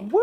Woo!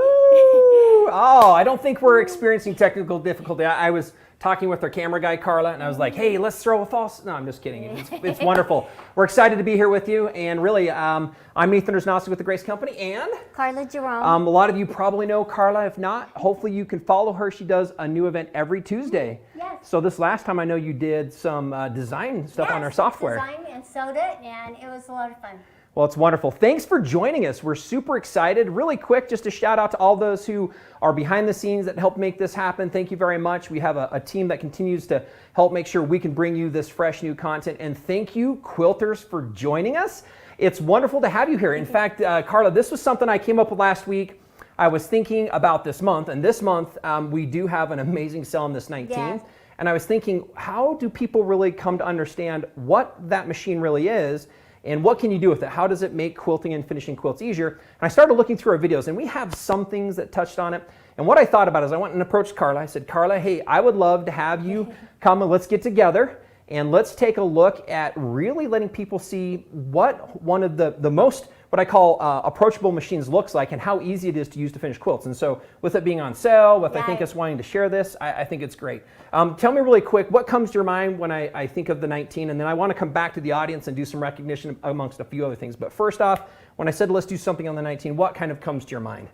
Oh, I don't think we're experiencing technical difficulty. I was talking with our camera guy, Carla, and I was like, hey, let's throw a false... No, I'm just kidding. It's wonderful. We're excited to be here with you. And really, I'm Nathan Rosnowski with the Grace Company and... Carla Jerome. A lot of you probably know Carla. If not, hopefully you can follow her. She does a new event every Tuesday. Yes. So this last time I know you did some design stuff on our software. Design and sewed it, and it was a lot of fun. Well, it's wonderful. Thanks for joining us. We're super excited. Really quick, just a shout out to all those who are behind the scenes that help make this happen. Thank you very much. We have a team that continues to help make sure we can bring you this fresh new content. And thank you, quilters, for joining us. It's wonderful to have you here. In fact, Carla, this was something I came up with last week. I was thinking about this month, and this month we do have an amazing sale on this 19th. Yes. And I was thinking, how do people really come to understand what that machine really is? And what can you do with it? How does it make quilting and finishing quilts easier? And I started looking through our videos, and we have some things that touched on it. And what I thought about is I went and approached Carla. I said, Carla, hey, I would love to have you come and let's get together and let's take a look at really letting people see what one of the most, what I call approachable machines looks like and how easy it is to use to finish quilts. And so with it being on sale, with I think us wanting to share this, I think it's great. Tell me really quick, what comes to your mind when I think of the 19? And then I want to come back to the audience and do some recognition amongst a few other things. But first off, when I said let's do something on the 19, what kind of comes to your mind?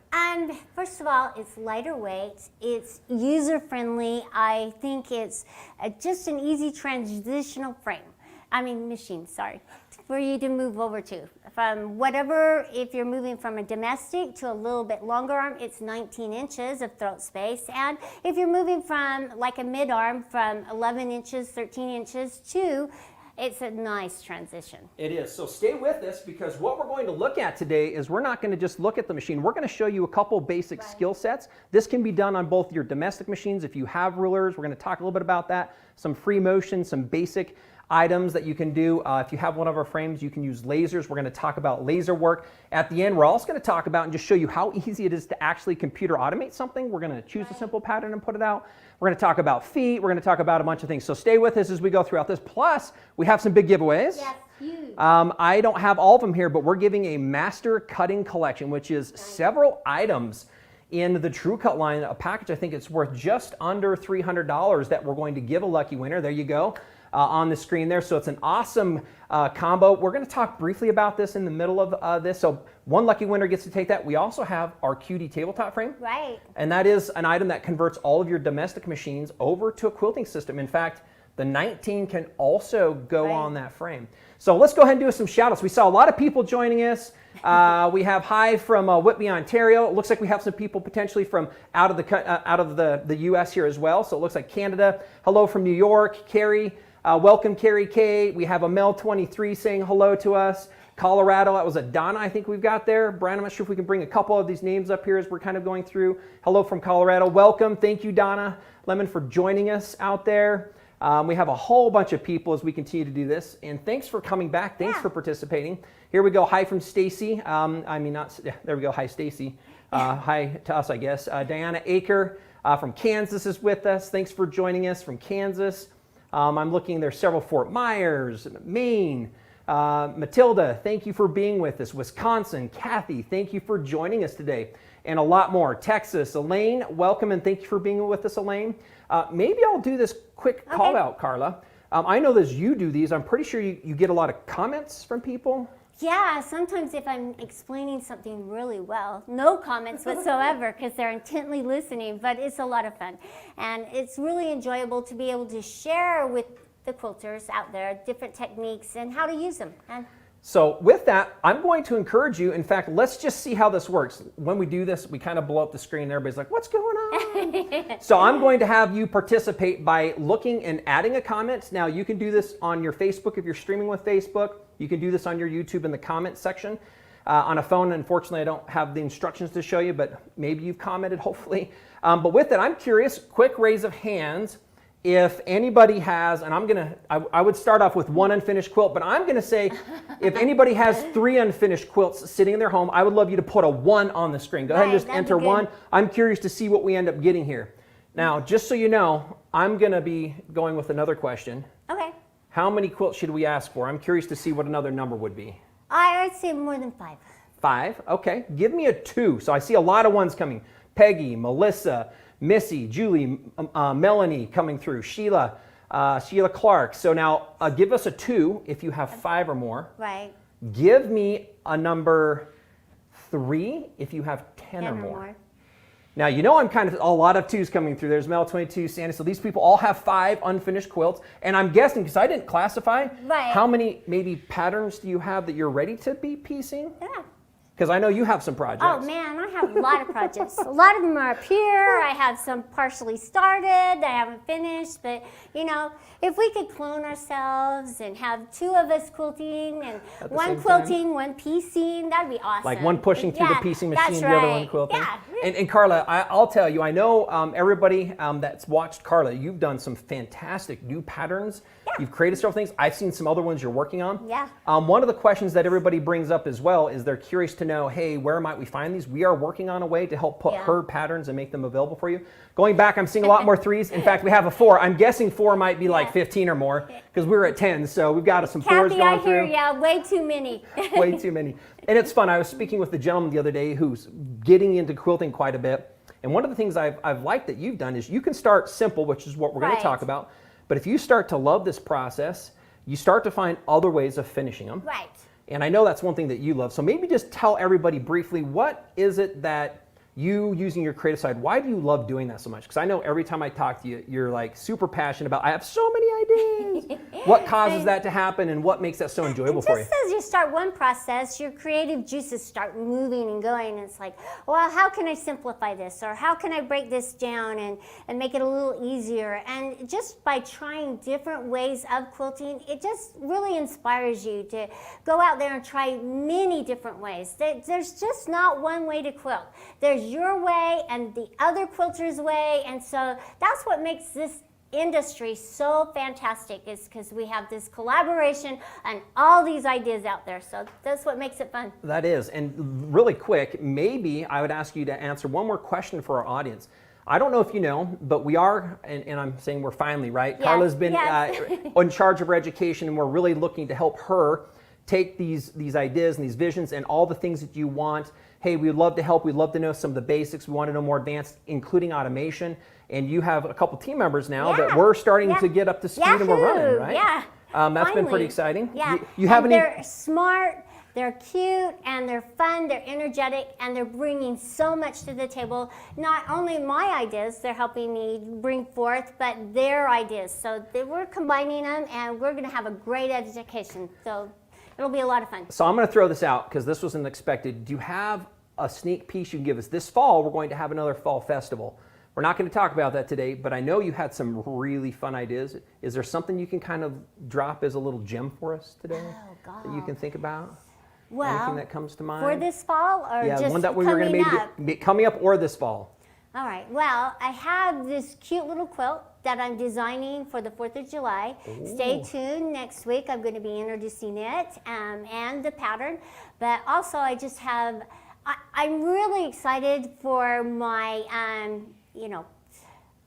First of all, it's lighter weight, it's user-friendly. I think it's just an easy transitional machine, for you to move over to. From whatever, if you're moving from a domestic to a little bit longer arm, it's 19 inches of throat space. And if you're moving from like a mid-arm from 11 inches, 13 inches to, it's a nice transition. It is. So stay with us because what we're going to look at today is we're not going to just look at the machine. We're going to show you a couple basic skill sets. This can be done on both your domestic machines. If you have rulers, we're going to talk a little bit about that. Some free motion, some basic items that you can do. If you have one of our frames, you can use lasers. We're going to talk about laser work. At the end, we're also going to talk about and just show you how easy it is to actually computer automate something. We're going to choose a simple pattern and put it out. We're going to talk about feet. We're going to talk about a bunch of things. So stay with us as we go throughout this. Plus, we have some big giveaways. Yes, huge. I don't have all of them here, but we're giving a master cutting collection, which is several items in the TrueCut line. A package, I think it's worth just under $300 that we're going to give a lucky winner. There you go. On the screen there. So it's an awesome combo. We're going to talk briefly about this in the middle of this. So one lucky winner gets to take that. We also have our QD tabletop frame. Right. And that is an item that converts all of your domestic machines over to a quilting system. In fact, the 19 can also go on that frame. So let's go ahead and do some shout outs. We saw a lot of people joining us. We have hi from Whitby, Ontario. It looks like we have some people potentially from out of the US here as well. So it looks like Canada. Hello from New York, Carrie. Welcome, Carrie K. We have a Mel23 saying hello to us. Colorado, that was a Donna I think we've got there. Brian, I'm not sure if we can bring a couple of these names up here as we're kind of going through. Hello from Colorado. Welcome. Thank you, Donna Lemon, for joining us out there. We have a whole bunch of people as we continue to do this. And thanks for coming back. Thanks for participating. Here we go. Hi from Stacy. There we go. Hi, Stacy. Hi to us, I guess. Diana Aker from Kansas is with us. Thanks for joining us from Kansas. I'm looking, there's several. Fort Myers, Maine, Matilda, thank you for being with us. Wisconsin, Kathy, thank you for joining us today. And a lot more. Texas, Elaine, welcome and thank you for being with us, Elaine. Maybe I'll do this quick call out, Carla. I know as you do these, I'm pretty sure you get a lot of comments from people. Yeah, sometimes if I'm explaining something really well, no comments whatsoever because they're intently listening, but it's a lot of fun. And it's really enjoyable to be able to share with the quilters out there different techniques and how to use them. So with that, I'm going to encourage you. In fact, let's just see how this works. When we do this, we kind of blow up the screen and everybody's like, what's going on? So I'm going to have you participate by looking and adding a comment. Now you can do this on your Facebook if you're streaming with Facebook. You can do this on your YouTube in the comments section. On a phone, unfortunately, I don't have the instructions to show you, but maybe you've commented, hopefully. But with that, I'm curious, quick raise of hands. If anybody has, and I would start off with one unfinished quilt, but I'm gonna say, if anybody has 3 unfinished quilts sitting in their home, I would love you to put a 1 on the screen. Go ahead and just enter 1. I'm curious to see what we end up getting here. Now, just so you know, I'm gonna be going with another question. Okay. How many quilts should we ask for? I'm curious to see what another number would be. I'd say more than 5. 5. Okay. Give me a 2. So I see a lot of ones coming. Peggy, Melissa, Missy, Julie, Melanie coming through, Sheila, Sheila Clark. So now give us a 2 if you have 5 or more. Right. Give me a number 3 if you have 10 or more. Now, you know I'm kind of a lot of 2s coming through. There's Mel 22, Sandy. So these people all have 5 unfinished quilts. And I'm guessing, because I didn't classify, how many maybe patterns do you have that you're ready to be piecing? Yeah. Because I know you have some projects. Oh man, I have a lot of projects. A lot of them are up here. I have some partially started that I haven't finished. But you know, if we could clone ourselves and have 2 of us quilting and one quilting, one piecing, that'd be awesome. Like one pushing through the piecing machine, the other one quilting. Yeah. And Carla, I'll tell you, I know everybody that's watched Carla, you've done some fantastic new patterns. Yeah. You've created several things. I've seen some other ones you're working on. Yeah. One of the questions that everybody brings up as well is they're curious to know, hey, where might we find these? We are working on a way to help put her patterns and make them available for you. Going back, I'm seeing a lot more 3s. In fact, we have a 4. I'm guessing 4 might be like 15 or more because we were at 10. So we've got some 4s going through. Yeah, way too many. Way too many. And it's fun. I was speaking with the gentleman the other day who's getting into quilting quite a bit. And one of the things I've liked that you've done is you can start simple, which is what we're going to talk about. But if you start to love this process, you start to find other ways of finishing them. Right. And I know that's one thing that you love. So maybe just tell everybody briefly, what is it that you, using your creative side, why do you love doing that so much? Because I know every time I talk to you, you're like super passionate about, I have so many ideas. What causes that to happen and what makes that so enjoyable for you? Just as you start one process, your creative juices start moving and going. And it's like, well, how can I simplify this? Or how can I break this down and make it a little easier? And just by trying different ways of quilting, it just really inspires you to go out there and try many different ways. There's just not one way to quilt. There's your way and the other quilter's way. And so that's what makes this industry so fantastic, is because we have this collaboration and all these ideas out there. So that's what makes it fun. That is. And really quick, maybe I would ask you to answer one more question for our audience. I don't know if you know, but we are, and I'm saying we're finally, right? Yes, Carla's been in charge of her education, and we're really looking to help her take these ideas and these visions and all the things that you want. Hey, we'd love to help. We'd love to know some of the basics. We want to know more advanced, including automation. And you have a couple team members now that we're starting to get up to speed and we're running, right? Yeah. That's been pretty exciting. Yeah. You have any? They're smart, they're cute, and they're fun, they're energetic, and they're bringing so much to the table. Not only my ideas they're helping me bring forth, but their ideas. So we're combining them, and we're going to have a great education. So it'll be a lot of fun. So I'm going to throw this out because this wasn't expected. Do you have a sneak peek you can give us? This fall, we're going to have another fall festival. We're not going to talk about that today, but I know you had some really fun ideas. Is there something you can kind of drop as a little gem for us today that you can think about? Well, anything that comes to mind? For this fall, or just one that we were going to maybe coming up, or this fall? All right. Well, I have this cute little quilt that I'm designing for the 4th of July. Ooh. Stay tuned. Next week I'm going to be introducing it and the pattern. But also I just have, I'm really excited for my,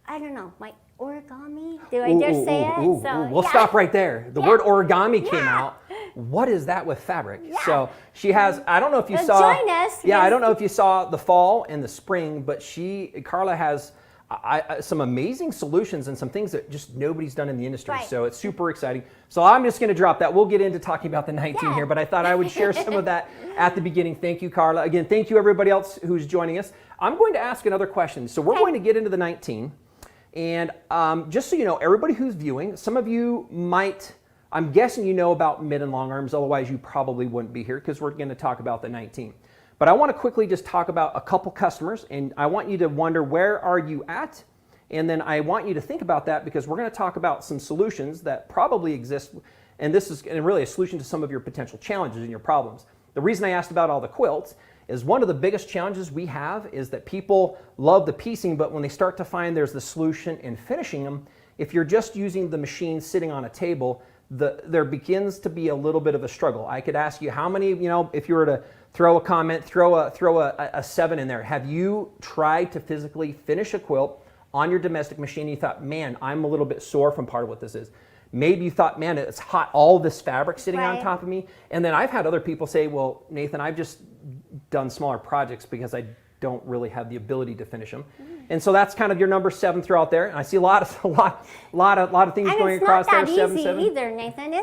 I don't know, my origami. Do I dare say it? We'll stop right there. The word origami came out. What is that with fabric? So she has, I don't know if you saw. Join us. Yeah, I don't know if you saw the fall and the spring, but Carla has some amazing solutions and some things that just nobody's done in the industry. Right. So it's super exciting. So I'm just going to drop that. We'll get into talking about the 19 here, but I thought I would share some of that at the beginning. Thank you, Carla. Again, thank you everybody else who's joining us. I'm going to ask another question. So we're going to get into the 19. And just so you know, everybody who's viewing, some of you might, I'm guessing you know about mid and long arms, otherwise you probably wouldn't be here because we're going to talk about the 19. But I want to quickly just talk about a couple customers, and I want you to wonder, where are you at? And then I want you to think about that because we're going to talk about some solutions that probably exist, and this is really a solution to some of your potential challenges and your problems. The reason I asked about all the quilts is one of the biggest challenges we have is that people love the piecing, but when they start to find there's the solution in finishing them, if you're just using the machine sitting on a table, there begins to be a little bit of a struggle. I could ask you how many, if you were to throw a comment, throw a 7 in there. Have you tried to physically finish a quilt on your domestic machine and you thought, man, I'm a little bit sore from part of what this is? Maybe you thought, man, it's hot, all this fabric sitting on Right. top of me. And then I've had other people say, well, Nathan, I've just done smaller projects because I don't really have the ability to finish them. And so that's kind of your number 7 throughout there. And I see a lot of things And going it's across not there. that 7, easy 7. either, Nathan.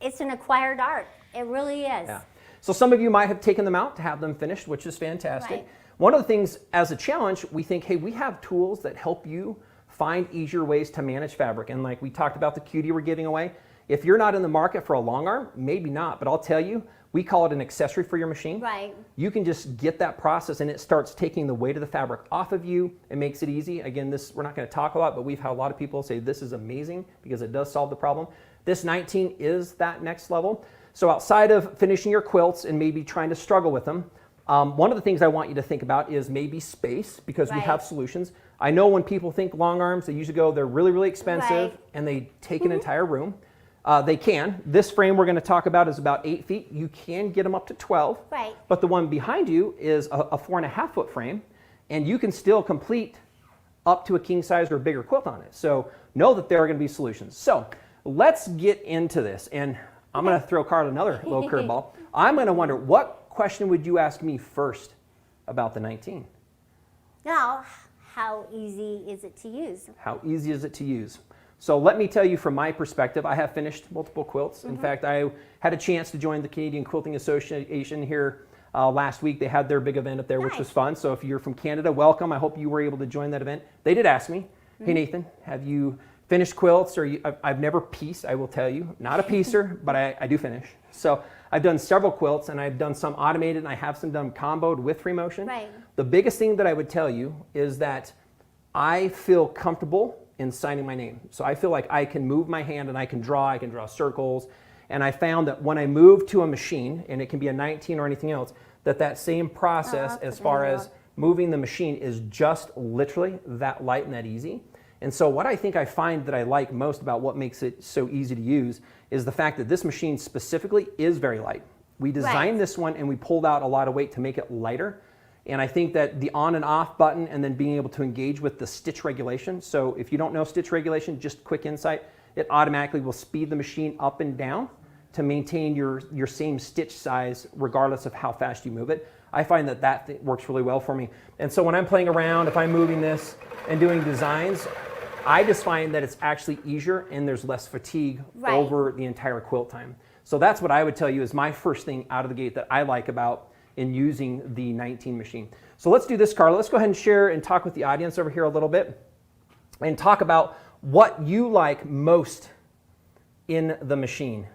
It's an acquired art. It really is. Yeah. So some of you might have taken them out to have them finished, which is fantastic. Right. One of the things as a challenge, we think, hey, we have tools that help you find easier ways to manage fabric. And like we talked about the cutie we're giving away. If you're not in the market for a long arm, maybe not, but I'll tell you, we call it an accessory for your machine. Right. You can just get that process and it starts taking the weight of the fabric off of you. It makes it easy. Again, this we're not going to talk a lot, but we've had a lot of people say this is amazing because it does solve the problem. This 19 is that next level. So outside of finishing your quilts and maybe trying to struggle with them, one of the things I want you to think about is maybe space, because we Right. have solutions. I know when people think long arms, they usually go, they're really, really expensive, Right. and they take an entire room. They can. This frame we're going to talk about is about 8 feet. You can get them up to 12. Right. But the one behind you is a 4.5 foot frame, and you can still complete up to a king size or bigger quilt on it. So know that there are going to be solutions. So let's get into this. And I'm going to throw Carla another little curveball. I'm going to wonder, what question would you ask me first about the 19? Now, how easy is it to use? How easy is it to use? So let me tell you from my perspective, I have finished multiple quilts. In fact, I had a chance to join the Canadian Quilting Association here last week. They had their big event up there, which was Nice. fun. So if you're from Canada, welcome. I hope you were able to join that event. They did ask me, hey Nathan, have you finished quilts? Or I've never pieced, I will tell you. Not a piecer, but I do finish. So I've done several quilts, and I've done some automated, and I have some done comboed with free motion. Right. The biggest thing that I would tell you is that I feel comfortable in signing my name. So I feel like I can move my hand and I can draw circles. And I found that when I move to a machine, and it can be a 19 or anything else, that same process as far as moving the machine is just literally that light and that easy. And so what I think I find that I like most about what makes it so easy to use is the fact that this machine specifically is very light. We designed this one and we pulled out a lot of weight to make it lighter. And I think that the on and off button and then being able to engage with the stitch regulation. So if you don't know stitch regulation, just quick insight, it automatically will speed the machine up and down to maintain your same stitch size regardless of how fast you move it. I find that works really well for me. And so when I'm playing around, if I'm moving this and doing designs, I just find that it's actually easier and there's less fatigue over the entire quilt time. So that's what I would tell you is my first thing out of the gate that I like about in using the 19 machine. So let's do this, Carla. Let's go ahead and share and talk with the audience over here a little bit and talk about what you like most in the machine.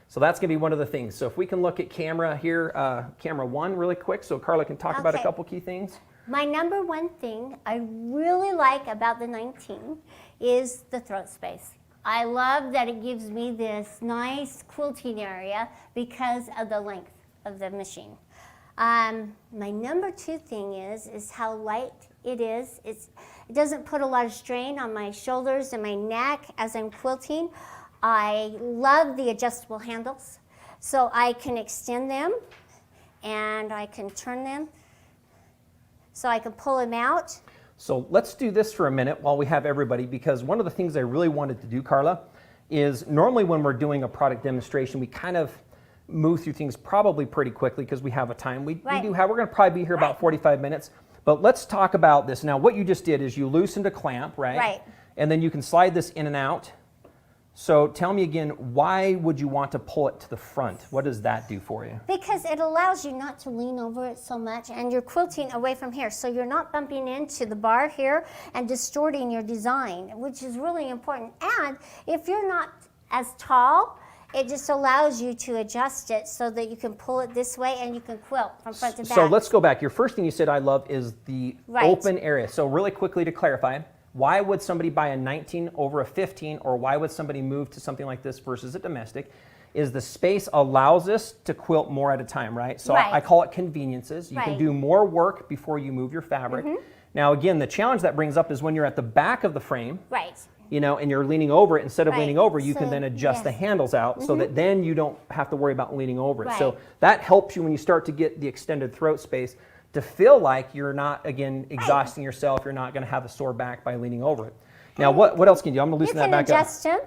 So that's going to be one of the things. So if we can look at camera here, camera 1 really quick, so Carla can talk about a couple key things. My number one thing I really like about the 19 is the throat space. I love that it gives me this nice quilting area because of the length of the machine. My number 2 thing is how light it is. It doesn't put a lot of strain on my shoulders and my neck as I'm quilting. I love the adjustable handles, so I can extend them and I can turn them so I can pull them out. So let's do this for a minute while we have everybody, because one of the things I really wanted to do, Carla, is normally when we're doing a product demonstration, we kind of move through things probably pretty quickly because we have a time. We're going to probably be here about 45 minutes, but let's talk about this. Now, what you just did is you loosened a clamp, right? Right. And then you can slide this in and out. So tell me again, why would you want to pull it to the front? What does that do for you? Because it allows you not to lean over it so much, and you're quilting away from here, so you're not bumping into the bar here and distorting your design, which is really important. And if you're not as tall, it just allows you to adjust it so that you can pull it this way and you can quilt from front to back. So let's go back. Your first thing you said I love is the open area. So really quickly to clarify, why would somebody buy a 19 over a 15, or why would somebody move to something like this versus a domestic? Is the space allows us to quilt more at a time, right? So I call it conveniences. You can do more work before you move your fabric. Now again, the challenge that brings up is when you're at the back of the frame, you know, and you're leaning over it, instead of leaning over, you can then adjust the handles out so that then you don't have to worry about leaning over it. So that helps you when you start to get the extended throat space to feel like you're not, again, exhausting yourself. You're not going to have a sore back by leaning over it. Now, what else can you do? I'm going to loosen that back up. You can adjust them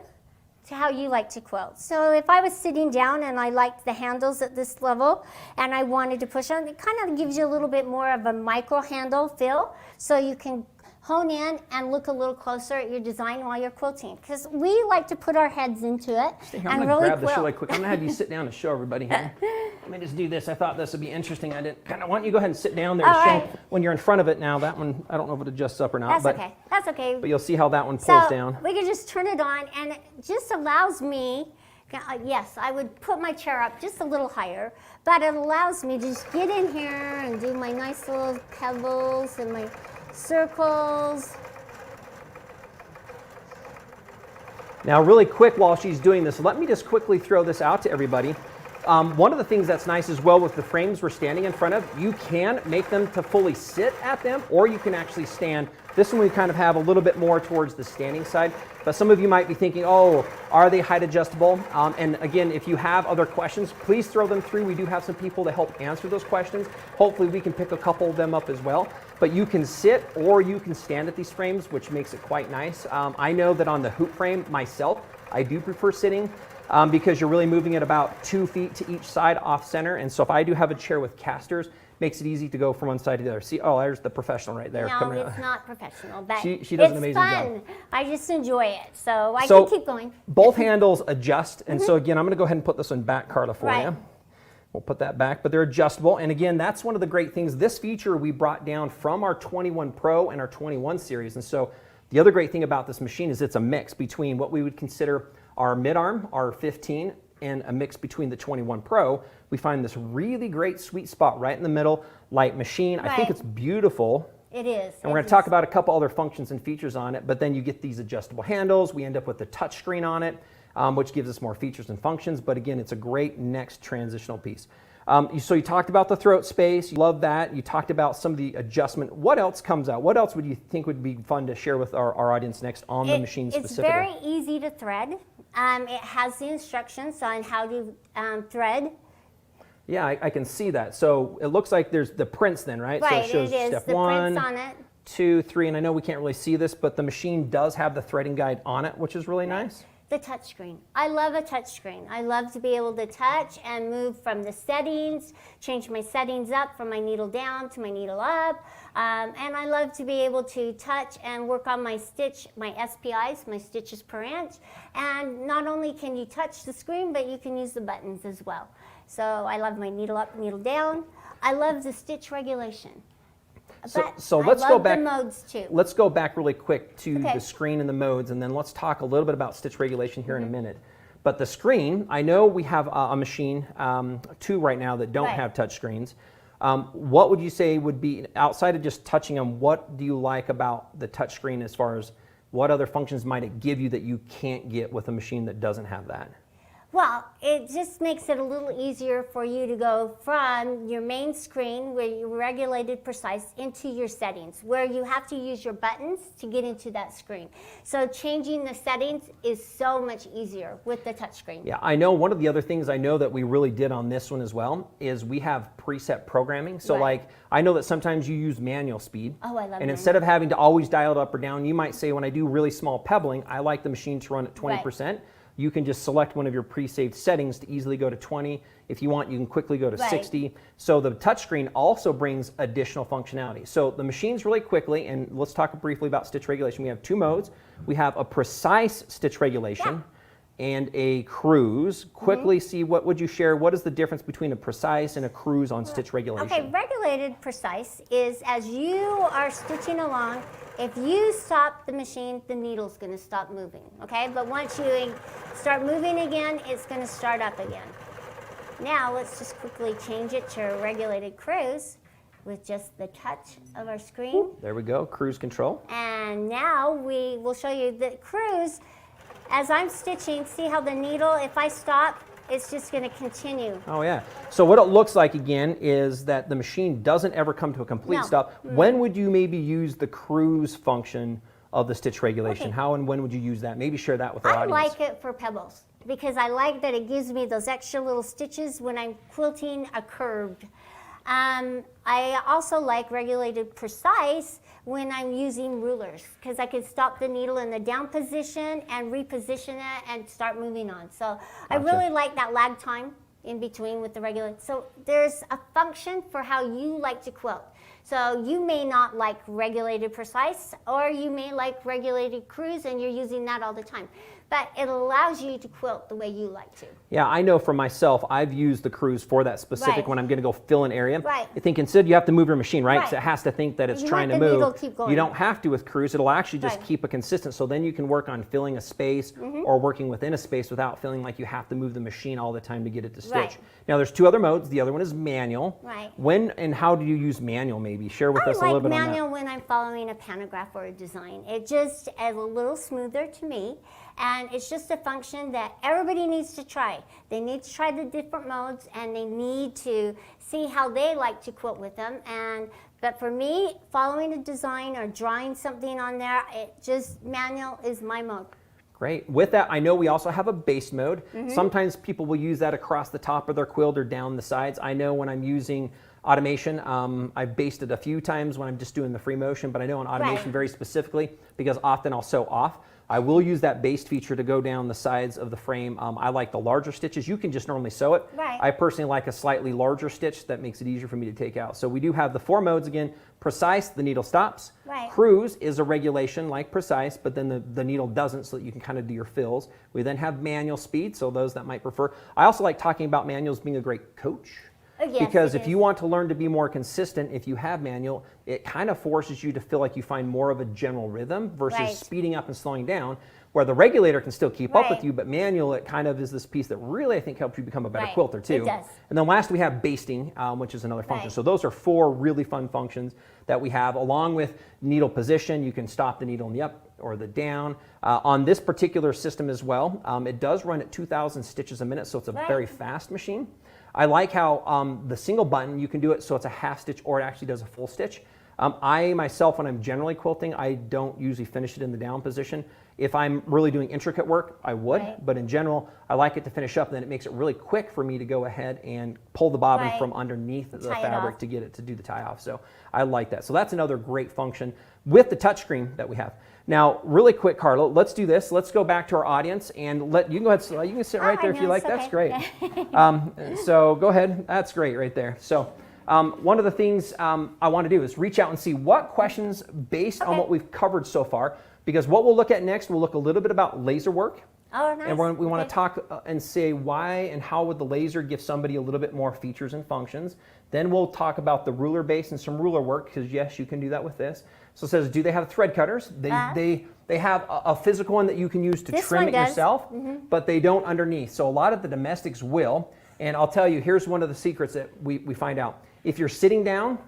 to how you like to quilt. So if I was sitting down and I liked the handles at this level and I wanted to push on, it kind of gives you a little bit more of a micro handle feel, so you can hone in and look a little closer at your design while you're quilting, because we like to put our heads into it I'm and gonna really grab this quilt. really quick. I'm gonna have you sit down and show everybody here. Let me just do this. I thought this would be interesting. I didn't kind of want you to go ahead and sit down there and All show right. when you're in front of it. Now that one, I don't know if it adjusts up or not. That's okay. That's okay. But you'll see how that one So pulls down. we can just turn it on, and it just allows me, yes, I would put my chair up just a little higher, but it allows me to just get in here and do my nice little pebbles and my circles. Now, really quick, while she's doing this, let me just quickly throw this out to everybody. One of the things that's nice as well with the frames we're standing in front of, you can make them to fully sit at them, or you can actually stand. This one we kind of have a little bit more towards the standing side, but some of you might be thinking, oh, are they height adjustable? And again, if you have other questions, please throw them through. We do have some people to help answer those questions. Hopefully we can pick a couple of them up as well. But you can sit or you can stand at these frames, which makes it quite nice. I know that on the hoop frame myself, I do prefer sitting because you're really moving it about 2 feet to each side off center. And so if I do have a chair with casters, makes it easy to go from one side to the other. See, oh, there's the professional right there. No, coming it's out. not professional, but She does an it's amazing fun. job. I just enjoy it, so I So can keep going. both handles adjust, and so again, I'm going to go ahead and put this one back, Carla, for Right. you. We'll put that back, but they're adjustable. And again, that's one of the great things. This feature we brought down from our 21 Pro and our 21 series. And so the other great thing about this machine is it's a mix between what we would consider our mid-arm, our 15, and a mix between the 21 Pro. We find this really great sweet spot right in the middle, light machine. I think Right. it's beautiful. It is. And we're going to talk about a couple other functions and features on it, but then you get these adjustable handles. We end up with the touch screen on it, which gives us more features and functions. But again, it's a great next transitional piece. So you talked about the throat space. You love that. You talked about some of the adjustment. What else comes out? What else would you think would be fun to share with our audience next on the machine specifically? It's very easy to thread. It has the instructions on how to thread. Yeah, I can see that. So it looks like there's the prints then, right? Right, so it shows it is. step The 1, prints on it. 2, 3, and I know we can't really see this, but the machine does have the threading guide on it, which is really nice. The touch screen. I love a touch screen. I love to be able to touch and move from the settings, change my settings up from my needle down to my needle up. And I love to be able to touch and work on my stitch, my SPIs, my stitches per inch. And not only can you touch the screen, but you can use the buttons as well. So I love my needle up, needle down. I love the stitch regulation. So let's go back. The modes too. Let's go back really quick to Okay. the screen and the modes, and then let's talk a little bit about stitch regulation here in a minute. But the screen, I know we have a machine, 2 right now that don't Right. have touch screens. What would you say would be, outside of just touching them, what do you like about the touch screen as far as what other functions might it give you that you can't get with a machine that doesn't have that? Well, it just makes it a little easier for you to go from your main screen where you regulated precise into your settings, where you have to use your buttons to get into that screen. So changing the settings is so much easier with the touchscreen. Yeah, I know one of the other things I know that we really did on this one as well is we have preset programming. So Right. like, I know that sometimes you use manual speed. Oh, I love And manual. instead of having to always dial it up or down, you might say when I do really small pebbling, I like the machine to run at 20%. You can just select one of your pre-saved settings to easily go to 20. If you want, you can quickly go to Right. 60. So the touchscreen also brings additional functionality. So the machines really quickly, and let's talk briefly about stitch regulation. We have 2 modes. We have a precise stitch regulation and a cruise. Quickly see, what would you share? What is the difference between a precise and a cruise on stitch regulation? Okay, regulated precise is as you are stitching along, if you stop the machine, the needle's going to stop moving, okay? But once you start moving again, it's going to start up again. Now, let's just quickly change it to a regulated cruise with just the touch of our screen. There we go, cruise control. And now we will show you the cruise. As I'm stitching, see how the needle, if I stop, it's just going to continue. Oh yeah. So what it looks like again is that the machine doesn't ever come to a complete No. stop. When would you maybe use the cruise function of the stitch regulation? Okay. How and when would you use that? Maybe share that with our I audience. like it for pebbles because I like that it gives me those extra little stitches when I'm quilting a curved. I also like regulated precise when I'm using rulers because I can stop the needle in the down position and reposition it and start moving on. So I really like that lag time in between with the regulated. So there's a function for how you like to quilt. So you may not like regulated precise, or you may like regulated cruise and you're using that all the time. But it allows you to quilt the way you like to. Yeah, I know for myself, I've used the cruise for that specific when I'm going to go fill an area. Right. I think instead you have to move your machine, right? Right. So it has to think that it's You trying to want the needle move. keep going. You don't have to with cruise. It'll actually just Right. keep it consistent. So then you can work on filling a space or working within a space without feeling like you have to move the machine all the time to get it to stitch. Right. Now there's two other modes. The other one is manual. Right. When and how do you use manual maybe? Share with us a little bit on that. I like manual when I'm following a pantograph or a design. It just is a little smoother to me. And it's just a function that everybody needs to try. They need to try the different modes and they need to see how they like to quilt with them. But for me, following a design or drawing something on there, manual is my mode. Great. With that, I know we also have a base mode. Sometimes people will use that across the top of their quilt or down the sides. I know when I'm using automation, I've based it a few times when I'm just doing the free motion, but I know on automation very specifically, because often I'll sew off, I will use that based feature to go down the sides of the frame. I like the larger stitches. You can just normally sew it. Right. I personally like a slightly larger stitch that makes it easier for me to take out. So we do have the 4 modes again. Precise, the needle stops. Right. Cruise is a regulation like precise, but then the needle doesn't, so that you can kind of do your fills. We then have manual speed, so those that might prefer. I also like talking about manuals being a great coach. Yes, Because if is. you want to learn to be more consistent, if you have manual, it kind of forces you to feel like you find more of a general rhythm versus Right. speeding up and slowing down, where the regulator can still keep up with Right. you, but manual, it kind of is this piece that really, I think, helps you become a better Right. quilter too. It does. And then last we have basting, which is another function. Right. So those are 4 really fun functions that we have, along with needle position. You can stop the needle in the up or the down. On this particular system as well, it does run at 2,000 stitches a minute, so it's a Right. very fast machine. I like how the single button, you can do it so it's a half stitch or it actually does a full stitch. I myself, when I'm generally quilting, I don't usually finish it in the down position. If I'm really doing intricate work, I would, Right. but in general, I like it to finish up, and then it makes it really quick for me to go ahead and pull the bobbin Right. from underneath the Tie it fabric off. to get it to do the tie off. So I like that. So that's another great function with the touchscreen that we have. Now, really quick, Carla, let's do this. Let's go back to our audience and you can go ahead. You can sit right there if you like. That's great. So go ahead. That's great right there. So one of the things I want to do is reach out and see what questions based on what we've covered so far. Because what we'll look at next, we'll look a little bit about laser work. Oh, nice. And we want Okay. to talk and say why and how would the laser give somebody a little bit more features and functions. Then we'll talk about the ruler base and some ruler work, because yes, you can do that with this. So it says, do they have thread cutters? They have a physical one that you can use to This trim one it does. yourself, but they don't underneath. So a lot of the domestics will. And I'll tell you, here's one of the secrets that we find out. If you're sitting down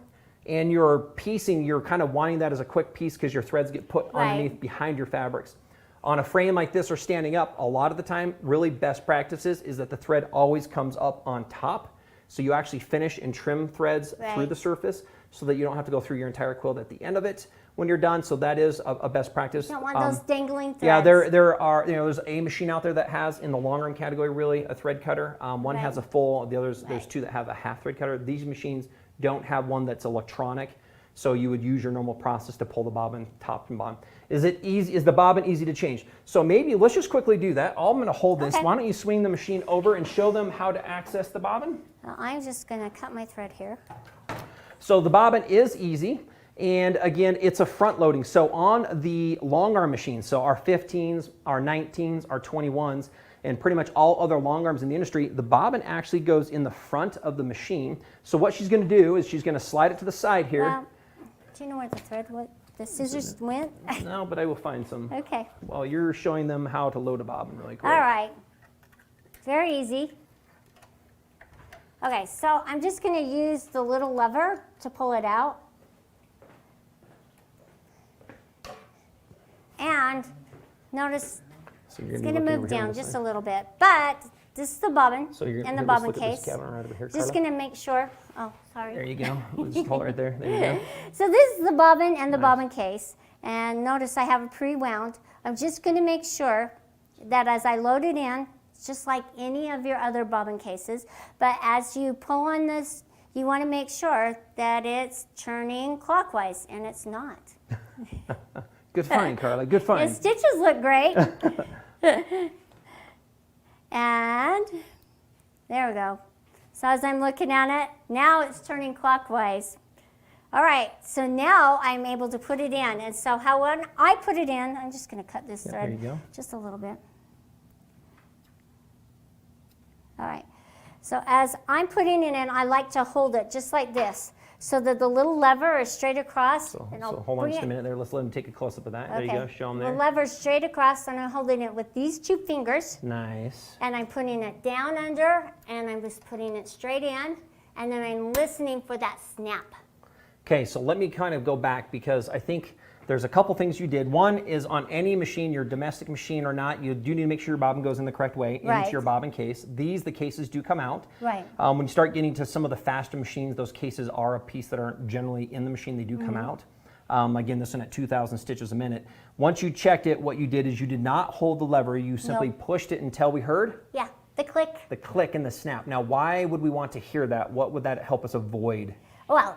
and you're piecing, you're kind of wanting that as a quick piece because your threads get put Right. underneath behind your fabrics. On a frame like this or standing up, a lot of the time, really best practices is that the thread always comes up on top. So you actually finish and trim threads through Right. the surface so that you don't have to go through your entire quilt at the end of it when you're done. So that is a best practice. You don't want those dangling threads. Yeah, there are, there's a machine out there that has, in the Longarm category, really, a thread cutter. One has a full, the others, there's 2 that have a half thread cutter. These machines don't have one that's electronic, so you would use your normal process to pull the bobbin top and bottom. Is it easy? Is the bobbin easy to change? So maybe let's just quickly do that. I'm going to hold this. Okay. Why don't you swing the machine over and show them how to access the bobbin? Well, I'm just going to cut my thread here. So the bobbin is easy. And again, it's a front loading. So on the Longarm machine, so our 15s, our 19s, our 21s, and pretty much all other Longarms in the industry, the bobbin actually goes in the front of the machine. So what she's going to do is she's going to slide it to the side here. Well, do you know where the thread went? The scissors went? No, but I will find some. Okay. While you're showing them how to load a bobbin really quick. All right. Very easy. Okay, so I'm just going to use the little lever to pull it out. And notice So you're it's gonna going be to looking move over here on down this just side. a little bit. But this is the bobbin So you're and the here, let's bobbin look at this case. cabinet right over here, Just Carla. going to make sure. Oh, sorry. There you go. We'll just hold it right there. There you go. So this is the bobbin and the Nice. bobbin case. And notice I have it pre-wound. I'm just going to make sure that as I load it in, it's just like any of your other bobbin cases, but as you pull on this, you want to make sure that it's turning clockwise, and it's not. Good find, Carla. Good find. The stitches look great. And there we go. So as I'm looking at it, now it's turning clockwise. All right, so now I'm able to put it in. And so how when I put it in, I'm just going to cut this thread there you go. just a little bit. All right, so as I'm putting it in, I like to hold it just like this so that the little lever is straight across. So and I'll hold on bring just a it. minute there. Let's let him take a close-up of that. Okay. There you go. Show him The there. lever's straight across, and I'm holding it with these two fingers. Nice. And I'm putting it down under, and I'm just putting it straight in, and then I'm listening for that snap. Okay, so let me kind of go back because I think there's a couple things you did. One is on any machine, your domestic machine or not, you do need to make sure your bobbin goes in the correct way into Right. your bobbin case. The cases do come out. Right. When you start getting to some of the faster machines, those cases are a piece that aren't generally in the machine. They do come out. Again, this one at 2,000 stitches a minute. Once you checked it, what you did is you did not hold the lever. You simply pushed it until we heard Yeah, the click. the click and the snap. Now, why would we want to hear that? What would that help us avoid? Well,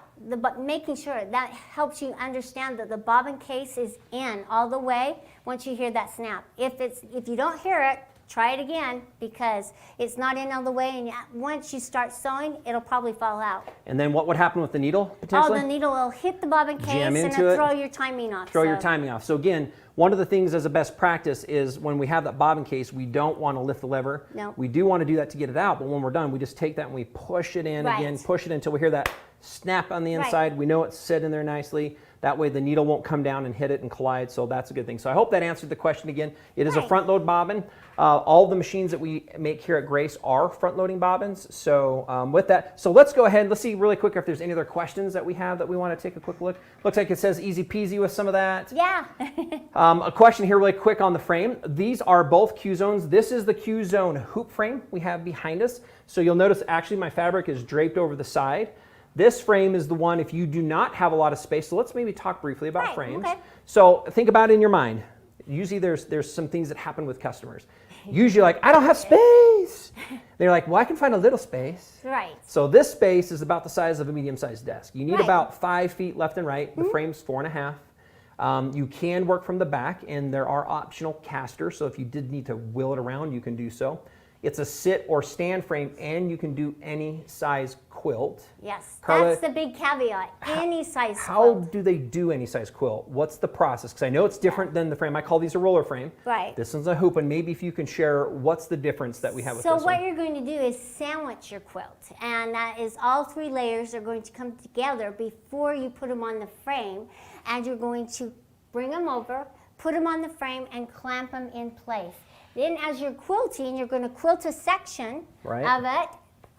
making sure that helps you understand that the bobbin case is in all the way once you hear that snap. If you don't hear it, try it again because it's not in all the way, and once you start sewing, it'll probably fall out. And then what would happen with the needle, Oh, potentially? the needle will hit the bobbin case Jam and into it'll it. throw your timing off. Throw your timing off. So again, one of the things as a best practice is when we have that bobbin case, we don't want to lift the lever. No. We do want to do that to get it out, but when we're done, we just take that and we push it in Right. again, push it until we hear that snap on the Right. inside. We know it's set in there nicely. That way the needle won't come down and hit it and collide, so that's a good thing. So I hope that answered the question again. It is a Right. front load bobbin. All the machines that we make here at Grace are front loading bobbins. So with that, so let's go ahead, let's see really quick if there's any other questions that we have that we want to take a quick look. Looks like it says easy peasy with some of that. Yeah. A question here really quick on the frame. These are both Q-zones. This is the Q-zone hoop frame we have behind us. So you'll notice actually my fabric is draped over the side. This frame is the one if you do not have a lot of space. So let's maybe talk briefly about Right, frames. okay. So think about it in your mind. Usually there's some things that happen with customers. Usually like, I don't have space. They're like, well, I can find a little space. Right. So this space is about the size of a medium-sized desk. You need Right. about 5 feet left and right. The frame's 4.5. You can work from the back, and there are optional casters. So if you did need to wheel it around, you can do so. It's a sit or stand frame, and you can do any size quilt. Yes. Carla, That's the big caveat. Any size How quilt. do they do any size quilt? What's the process? Because I know it's different than the frame. I call these a roller frame. Right. This one's a hoop, and maybe if you can share what's the difference that we have with So this what one. you're going to do is sandwich your quilt, and that is all 3 layers are going to come together before you put them on the frame, and you're going to bring them over, put them on the frame, and clamp them in place. Then as you're quilting, you're going to quilt a section Right. of it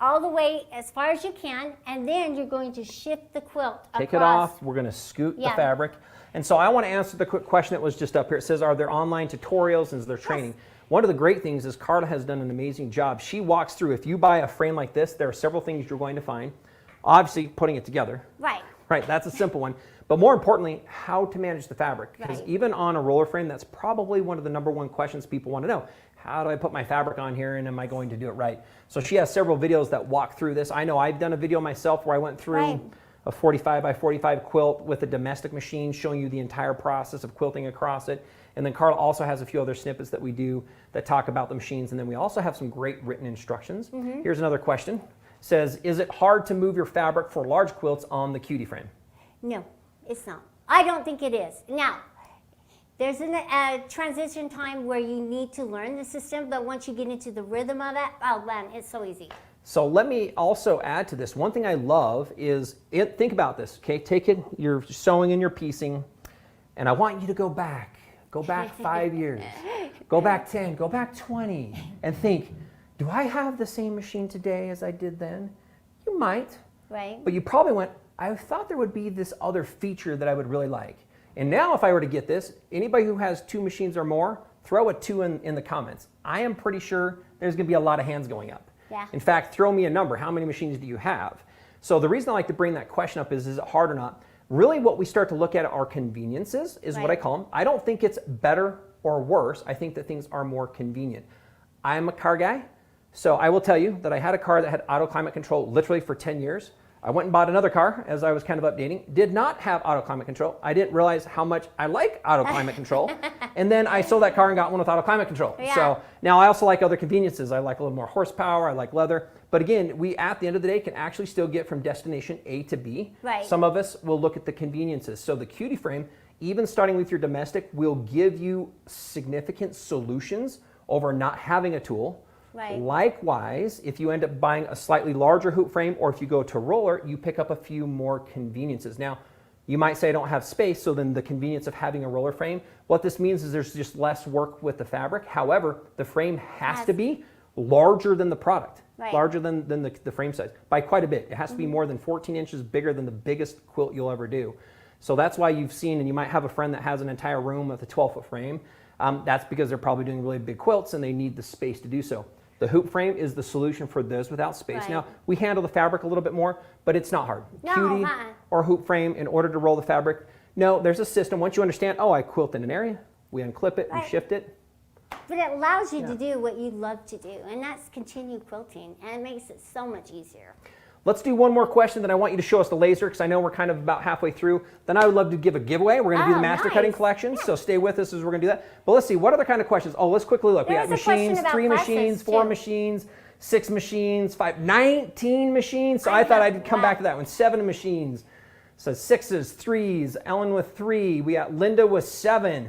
all the way as far as you can, and then you're going to shift the quilt Take it across. off. We're going to scoot the Yeah. fabric. And so I want to answer the quick question that was just up here. It says, are there online tutorials and is there training? One of the great things is Carla has done an amazing job. She walks through. If you buy a frame like this, there are several things you're going to find. Obviously, putting it together. Right. Right, that's a simple one. But more importantly, how to manage the fabric. Because Right. even on a roller frame, that's probably one of the #1 questions people want to know. How do I put my fabric on here and am I going to do it right? So she has several videos that walk through this. I know I've done a video myself where I went through Right. a 45 by 45 quilt with a domestic machine showing you the entire process of quilting across it. And then Carla also has a few other snippets that we do that talk about the machines. And then we also have some great written instructions. Here's another question. Says, is it hard to move your fabric for large quilts on the cutie frame? No, it's not. I don't think it is. Now, there's a transition time where you need to learn the system, but once you get into the rhythm of it, oh man, it's so easy. So let me also add to this. One thing I love is, think about this, okay? Take it, you're sewing and you're piecing, and I want you to go back 5 years, go back 10, go back 20, and think, do I have the same machine today as I did then? You might, Right? but you probably went, I thought there would be this other feature that I would really like. And now if I were to get this, anybody who has 2 machines or more, throw a 2 in the comments. I am pretty sure there's gonna be a lot of hands going up. Yeah. In fact, throw me a number. How many machines do you have? So the reason I like to bring that question up is it hard or not? Really what we start to look at are conveniences, is what I Right. call them. I don't think it's better or worse. I think that things are more convenient. I'm a car guy, so I will tell you that I had a car that had auto climate control literally for 10 years. I went and bought another car as I was kind of updating. Did not have auto climate control. I didn't realize how much I like auto climate control. And then I sold that car and got one with auto climate control. Yeah. So now I also like other conveniences. I like a little more horsepower. I like leather. But again, we at the end of the day can actually still get from destination A to B. Right. Some of us will look at the conveniences. So the Cutie frame, even starting with your domestic, will give you significant solutions over not having a tool. Right. Likewise, if you end up buying a slightly larger hoop frame, or if you go to roller, you pick up a few more conveniences. Now, you might say I don't have space, so then the convenience of having a roller frame, what this means is there's just less work with the fabric. However, the frame has to be larger than the product, larger than the frame size by quite a bit. It has to be more than 14 inches bigger than the biggest quilt you'll ever do. So that's why you've seen, and you might have a friend that has an entire room with a 12-foot frame. That's because they're probably doing really big quilts and they need the space to do so. The hoop frame is the solution for those without space. Right. Now, we handle the fabric a little bit more, but it's not hard. No, Cutie or hoop frame, in order to roll the fabric, no, there's a system. Once you understand, oh, I quilt in an area, we unclip it, we shift it. But it allows you to do what you love to do, and that's continue quilting, and it makes it so much easier. Let's do one more question, then I want you to show us the laser, because I know we're kind of about halfway through. Then I would love to give a giveaway. We're going to do the master cutting collection, so stay with us as we're going to do that. But let's see, what other kind of questions? Oh, let's quickly look. We got machines, 3 machines, 4 machines, 6 machines, 5, 19 machines. So I thought I'd come back to that one. 7 machines. So 6s, 3s, Ellen with 3. We got Linda with 7.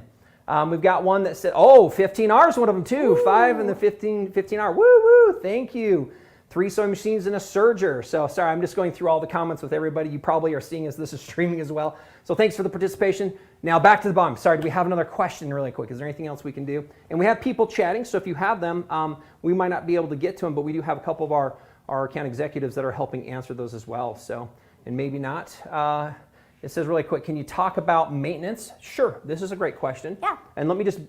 We've got one that said, 15 R's, one of them too. Ooh. 5 and the 15 R. Woo, woo, thank you. 3 sewing machines and a serger. So sorry, I'm just going through all the comments with everybody. You probably are seeing as this is streaming as well. So thanks for the participation. Now back to the bottom. Sorry, do we have another question really quick? Is there anything else we can do? And we have people chatting, so if you have them, we might not be able to get to them, but we do have a couple of our account executives that are helping answer those as well. So, and maybe not. It says really quick, can you talk about maintenance? Sure, this is a great question. Yeah. And let me just,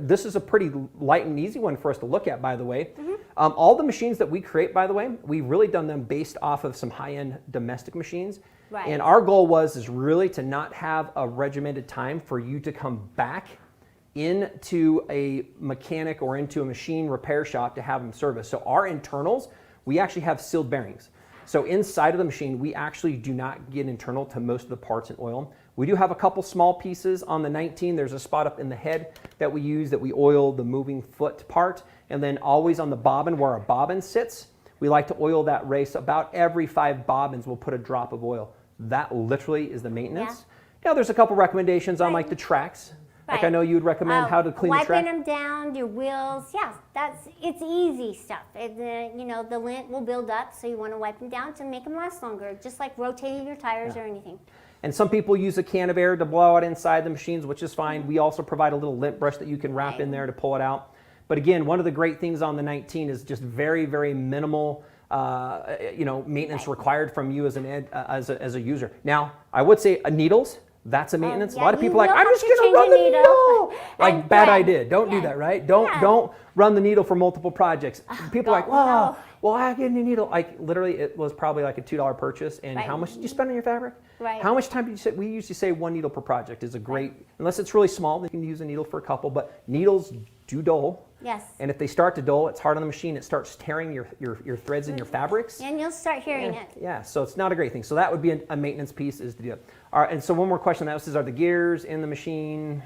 this is a pretty light and easy one for us to look at, by the way. All the machines that we create, by the way, we've really done them based off of some high-end domestic machines. Right. And our goal is really to not have a regimented time for you to come back into a mechanic or into a machine repair shop to have them serviced. So our internals, we actually have sealed bearings. So inside of the machine, we actually do not get internal to most of the parts and oil them. We do have a couple small pieces on the 19. There's a spot up in the head that we use that we oil the moving foot part. And then always on the bobbin where our bobbin sits, we like to oil that race. About every 5 bobbins, we'll put a drop of oil. That literally is the maintenance. Now there's a couple recommendations on like the tracks. Like I know you would recommend how to clean the track. Wiping them down, your wheels, it's easy stuff. The lint will build up, so you want to wipe them down to make them last longer, just like rotating your tires or anything. And some people use a can of air to blow out inside the machines, which is fine. We also provide a little lint brush that you can wrap in there to pull it out. But again, one of the great things on the 19 is just very, very minimal maintenance required from you as a user. Now, I would say needles. That's a maintenance. A lot of people are like, I'm just going to run the needle. Like, bad idea. Don't do that, right? Don't run the needle for multiple projects. People are like, well, I get a new needle. Like, literally, it was probably like a $2 purchase. And how much did you spend on your fabric? Right. How much time did you say? We usually say 1 needle per project is a great, unless it's really small, then you can use a needle for a couple. But needles do dull. Yes. And if they start to dull, it's hard on the machine. It starts tearing your threads and your fabrics. And you'll start hearing it. Yeah, so it's not a great thing. So that would be a maintenance piece, is to do it. All right, and so one more question that says, are the gears in the machine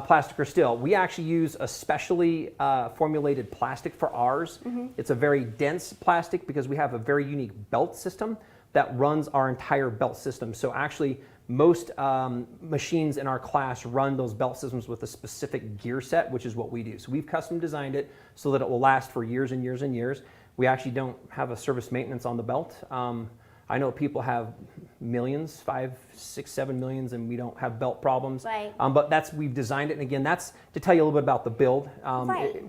plastic or steel? We actually use a specially formulated plastic for ours. It's a very dense plastic because we have a very unique belt system that runs our entire belt system. So actually, most machines in our class run those belt systems with a specific gear set, which is what we do. So we've custom designed it so that it will last for years and years and years. We actually don't have a service maintenance on the belt. I know people have millions, 5, 6, 7 millions, and we don't have belt problems. Right. But we've designed it, and again, that's to tell you a little bit about the build.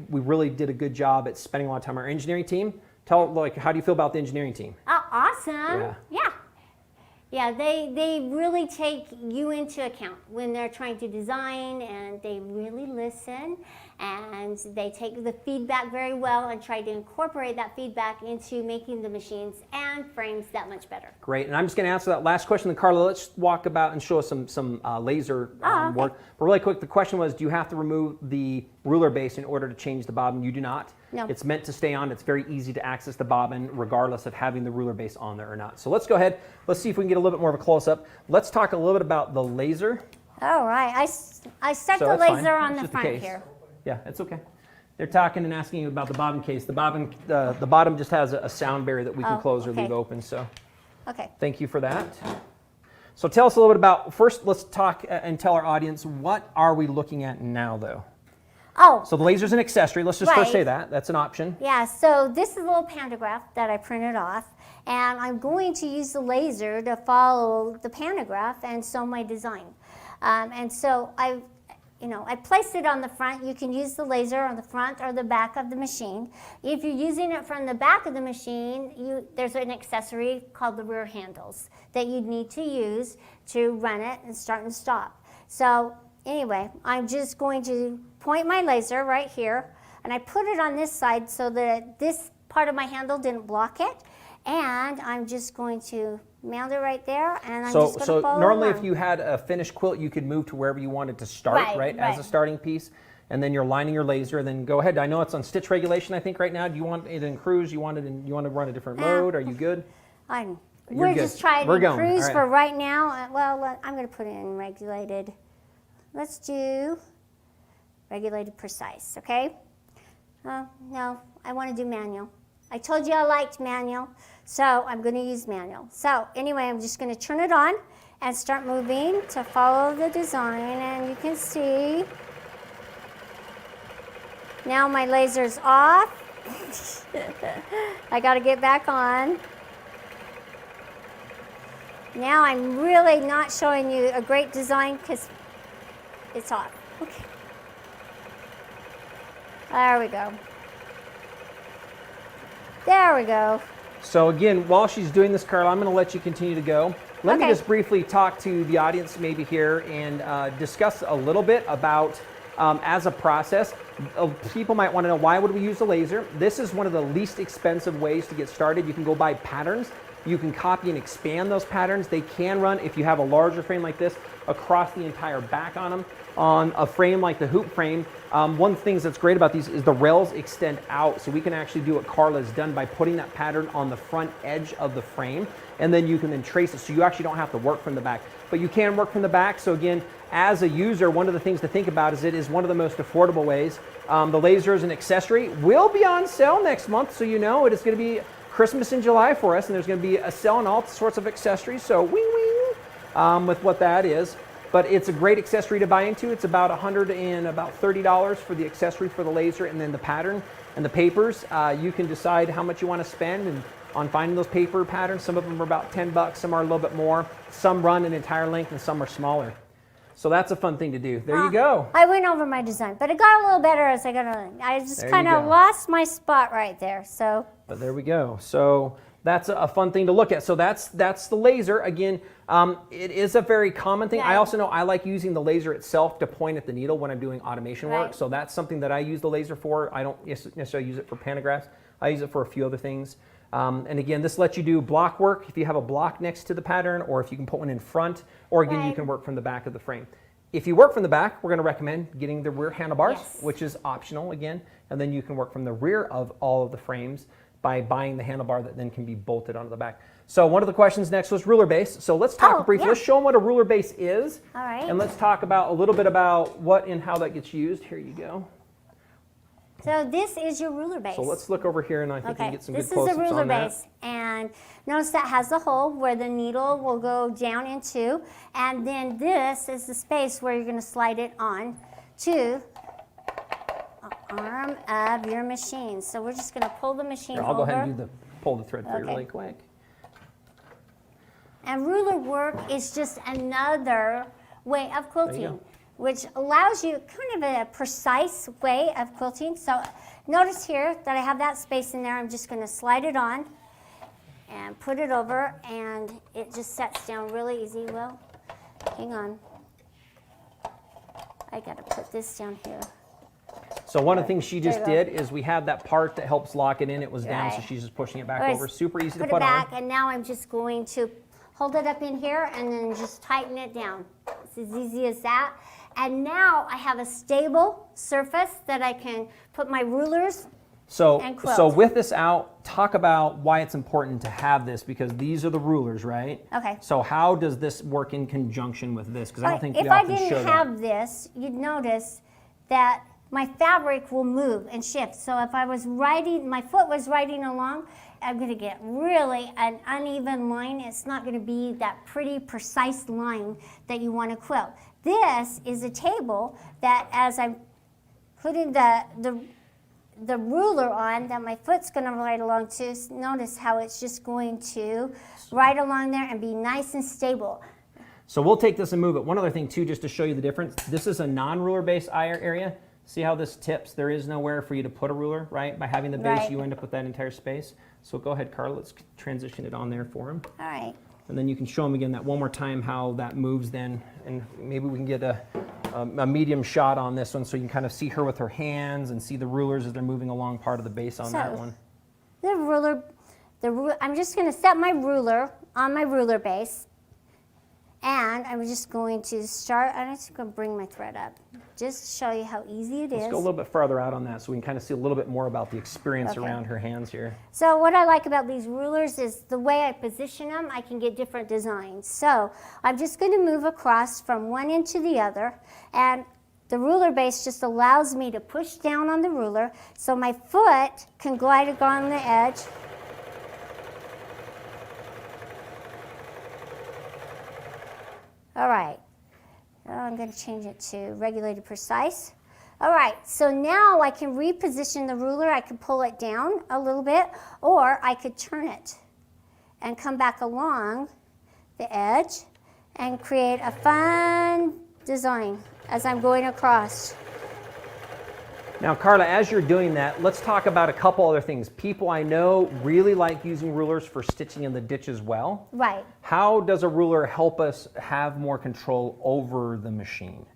We really did a good job at spending a lot of time. Our engineering team, how do you feel about the engineering team? Awesome. Yeah, they really take you into account when they're trying to design, and they really listen, and they take the feedback very well and try to incorporate that feedback into making the machines and frames that much better. Great, and I'm just going to answer that last question. Then Carla, let's walk about and show us some laser work. But really quick, the question was, do you have to remove the ruler base in order to change the bobbin? You do not. No. It's meant to stay on. It's very easy to access the bobbin regardless of having the ruler base on there or not. So let's go ahead. Let's see if we can get a little bit more of a close-up. Let's talk a little bit about the laser. All right. I set So the that's fine. laser on It's the just a front case. here. Yeah, it's okay. They're talking and asking you about the bobbin case. The bobbin, the bottom just has a sound barrier that we can Oh, close or okay. leave open. So Okay. thank you for that. So tell us a little bit about, first let's talk and tell our audience, what are we looking at now though? Oh, So the laser's an accessory. Let's just first Right. say that. That's an option. yeah. So this is a little pantograph that I printed off, and I'm going to use the laser to follow the pantograph and sew my design. And so I placed it on the front. You can use the laser on the front or the back of the machine. If you're using it from the back of the machine, there's an accessory called the rear handles that you'd need to use to run it and start and stop. So anyway, I'm just going to point my laser right here, and I put it on this side so that this part of my handle didn't block it. And I'm just going to mount it right there, and I'm just going to follow normally along. if you had a finished quilt, you could move to wherever you wanted to start, Right, as a right. starting piece. And then you're lining your laser, and then go ahead. I know it's on stitch regulation, I think, right now. Do you want it in cruise? You want to run a different mode? Are you good? We're good. just trying We're to going. cruise All right. for right now. I'm going to put it in regulated. Let's do regulated precise, okay? No, I want to do manual. I told you I liked manual, so I'm going to use manual. So anyway, I'm just going to turn it on and start moving to follow the design, and you can see now my laser's off. I got to get back on. Now I'm really not showing you a great design because it's off. Okay. There we go. There we go. So again, while she's doing this, Carla, I'm going to let you continue to go. Let me Okay. just briefly talk to the audience maybe here and discuss a little bit about as a process. People might want to know, why would we use a laser? This is one of the least expensive ways to get started. You can go buy patterns. You can copy and expand those patterns. They can run, if you have a larger frame like this, across the entire back on them. On a frame like the hoop frame, one of the things that's great about these is the rails extend out, so we can actually do what Carla's done by putting that pattern on the front edge of the frame, and then you can then trace it, so you actually don't have to work from the back. But you can work from the back, so again, as a user, one of the things to think about is it is one of the most affordable ways. The laser is an accessory, will be on sale next month, so you know it is going to be Christmas in July for us, and there's going to be a sale on all sorts of accessories, so wing wing with what that is. But it's a great accessory to buy into. It's about $30 for the accessory for the laser, and then the pattern and the papers. You can decide how much you want to spend on finding those paper patterns. Some of them are about $10, some are a little bit more. Some run an entire length, and some are smaller. So that's a fun thing to do. There you go. I went over my design, but it got a little better as I got on. I just There you kind of go. lost my spot right there. So But there we go. So that's a fun thing to look at. So that's the laser. Again, it is a very common thing. Yeah. I also know I like using the laser itself to point at the needle when I'm doing automation work. Right. So that's something that I use the laser for. I don't necessarily use it for pantographs. I use it for a few other things. And again, this lets you do block work if you have a block next to the pattern, or if you can put one in front, or again, you Right. can work from the back of the frame. If you work from the back, we're going to recommend getting the rear handlebars, Yes. which is optional again, and then you can work from the rear of all of the frames by buying the handlebar that then can be bolted onto the back. So one of the questions next was ruler base. So let's talk briefly. yeah. Let's show them what a ruler base is. All right. And let's talk about a little bit about what and how that gets used. Here you go. So this is your ruler base. So let's look over here, and I think we Okay, can get some this good is close-ups a ruler on that. base, and notice that has a hole where the needle will go down into, and then this is the space where you're going to slide it on to the arm of your machine. So we're just going to pull the machine Here, I'll go over. ahead and pull the thread for you Okay. really quick. And ruler work is just another way of quilting, go. which allows you kind of a precise way of quilting. So notice here that I have that space in there. I'm just going to slide it on and put it over, and it just sets down really easy. Well, hang on. I got to put this down here. So one of the things she There just you go. did is we have that part that helps lock it in. It was down, so Right. she's just pushing it back Alright, over. Super easy to put put it back, on. and now I'm just going to hold it up in here and then just tighten it down. It's as easy as that. And now I have a stable surface that I can put my rulers and quilt. So with this out, talk about why it's important to have this, because these are the rulers, right? Okay. So how does this work in conjunction with this? Because I don't think we if I often show didn't that. have this, you'd notice that my fabric will move and shift. So if I was riding, my foot was riding along, I'm going to get really an uneven line. It's not going to be that pretty, precise line that you want to quilt. This is a table that, as I'm putting the ruler on, that my foot's going to ride along to, notice how it's just going to ride along there and be nice and stable. So we'll take this and move it. One other thing too, just to show you the difference. This is a non-ruler based area. See how this tips? There is nowhere for you to put a ruler, right? By having the base, Right. you end up with that entire space. So go ahead, Carla, let's transition it on there for him. All right. And then you can show him again that one more time how that moves then. And maybe we can get a medium shot on this one so you can kind of see her with her hands and see the rulers as they're moving along part of the base on that one. The ruler, I'm just going to set my ruler on my ruler base. And I'm just going to start, I'm just going to bring my thread up, just to show you how easy it is. Let's go a little bit farther out on that so we can kind of see a little bit more about the experience Okay. around her hands here. So what I like about these rulers is the way I position them, I can get different designs. So I'm just going to move across from one end to the other, and the ruler base just allows me to push down on the ruler so my foot can glide along the edge. All right, I'm going to change it to regulated precise. All right, so now I can reposition the ruler. I can pull it down a little bit, or I could turn it and come back along the edge and create a fun design as I'm going across. Now, Carla, as you're doing that, let's talk about a couple other things. People I know really like using rulers for stitching in the ditch as well. Right. How does a ruler help us have more control over the machine?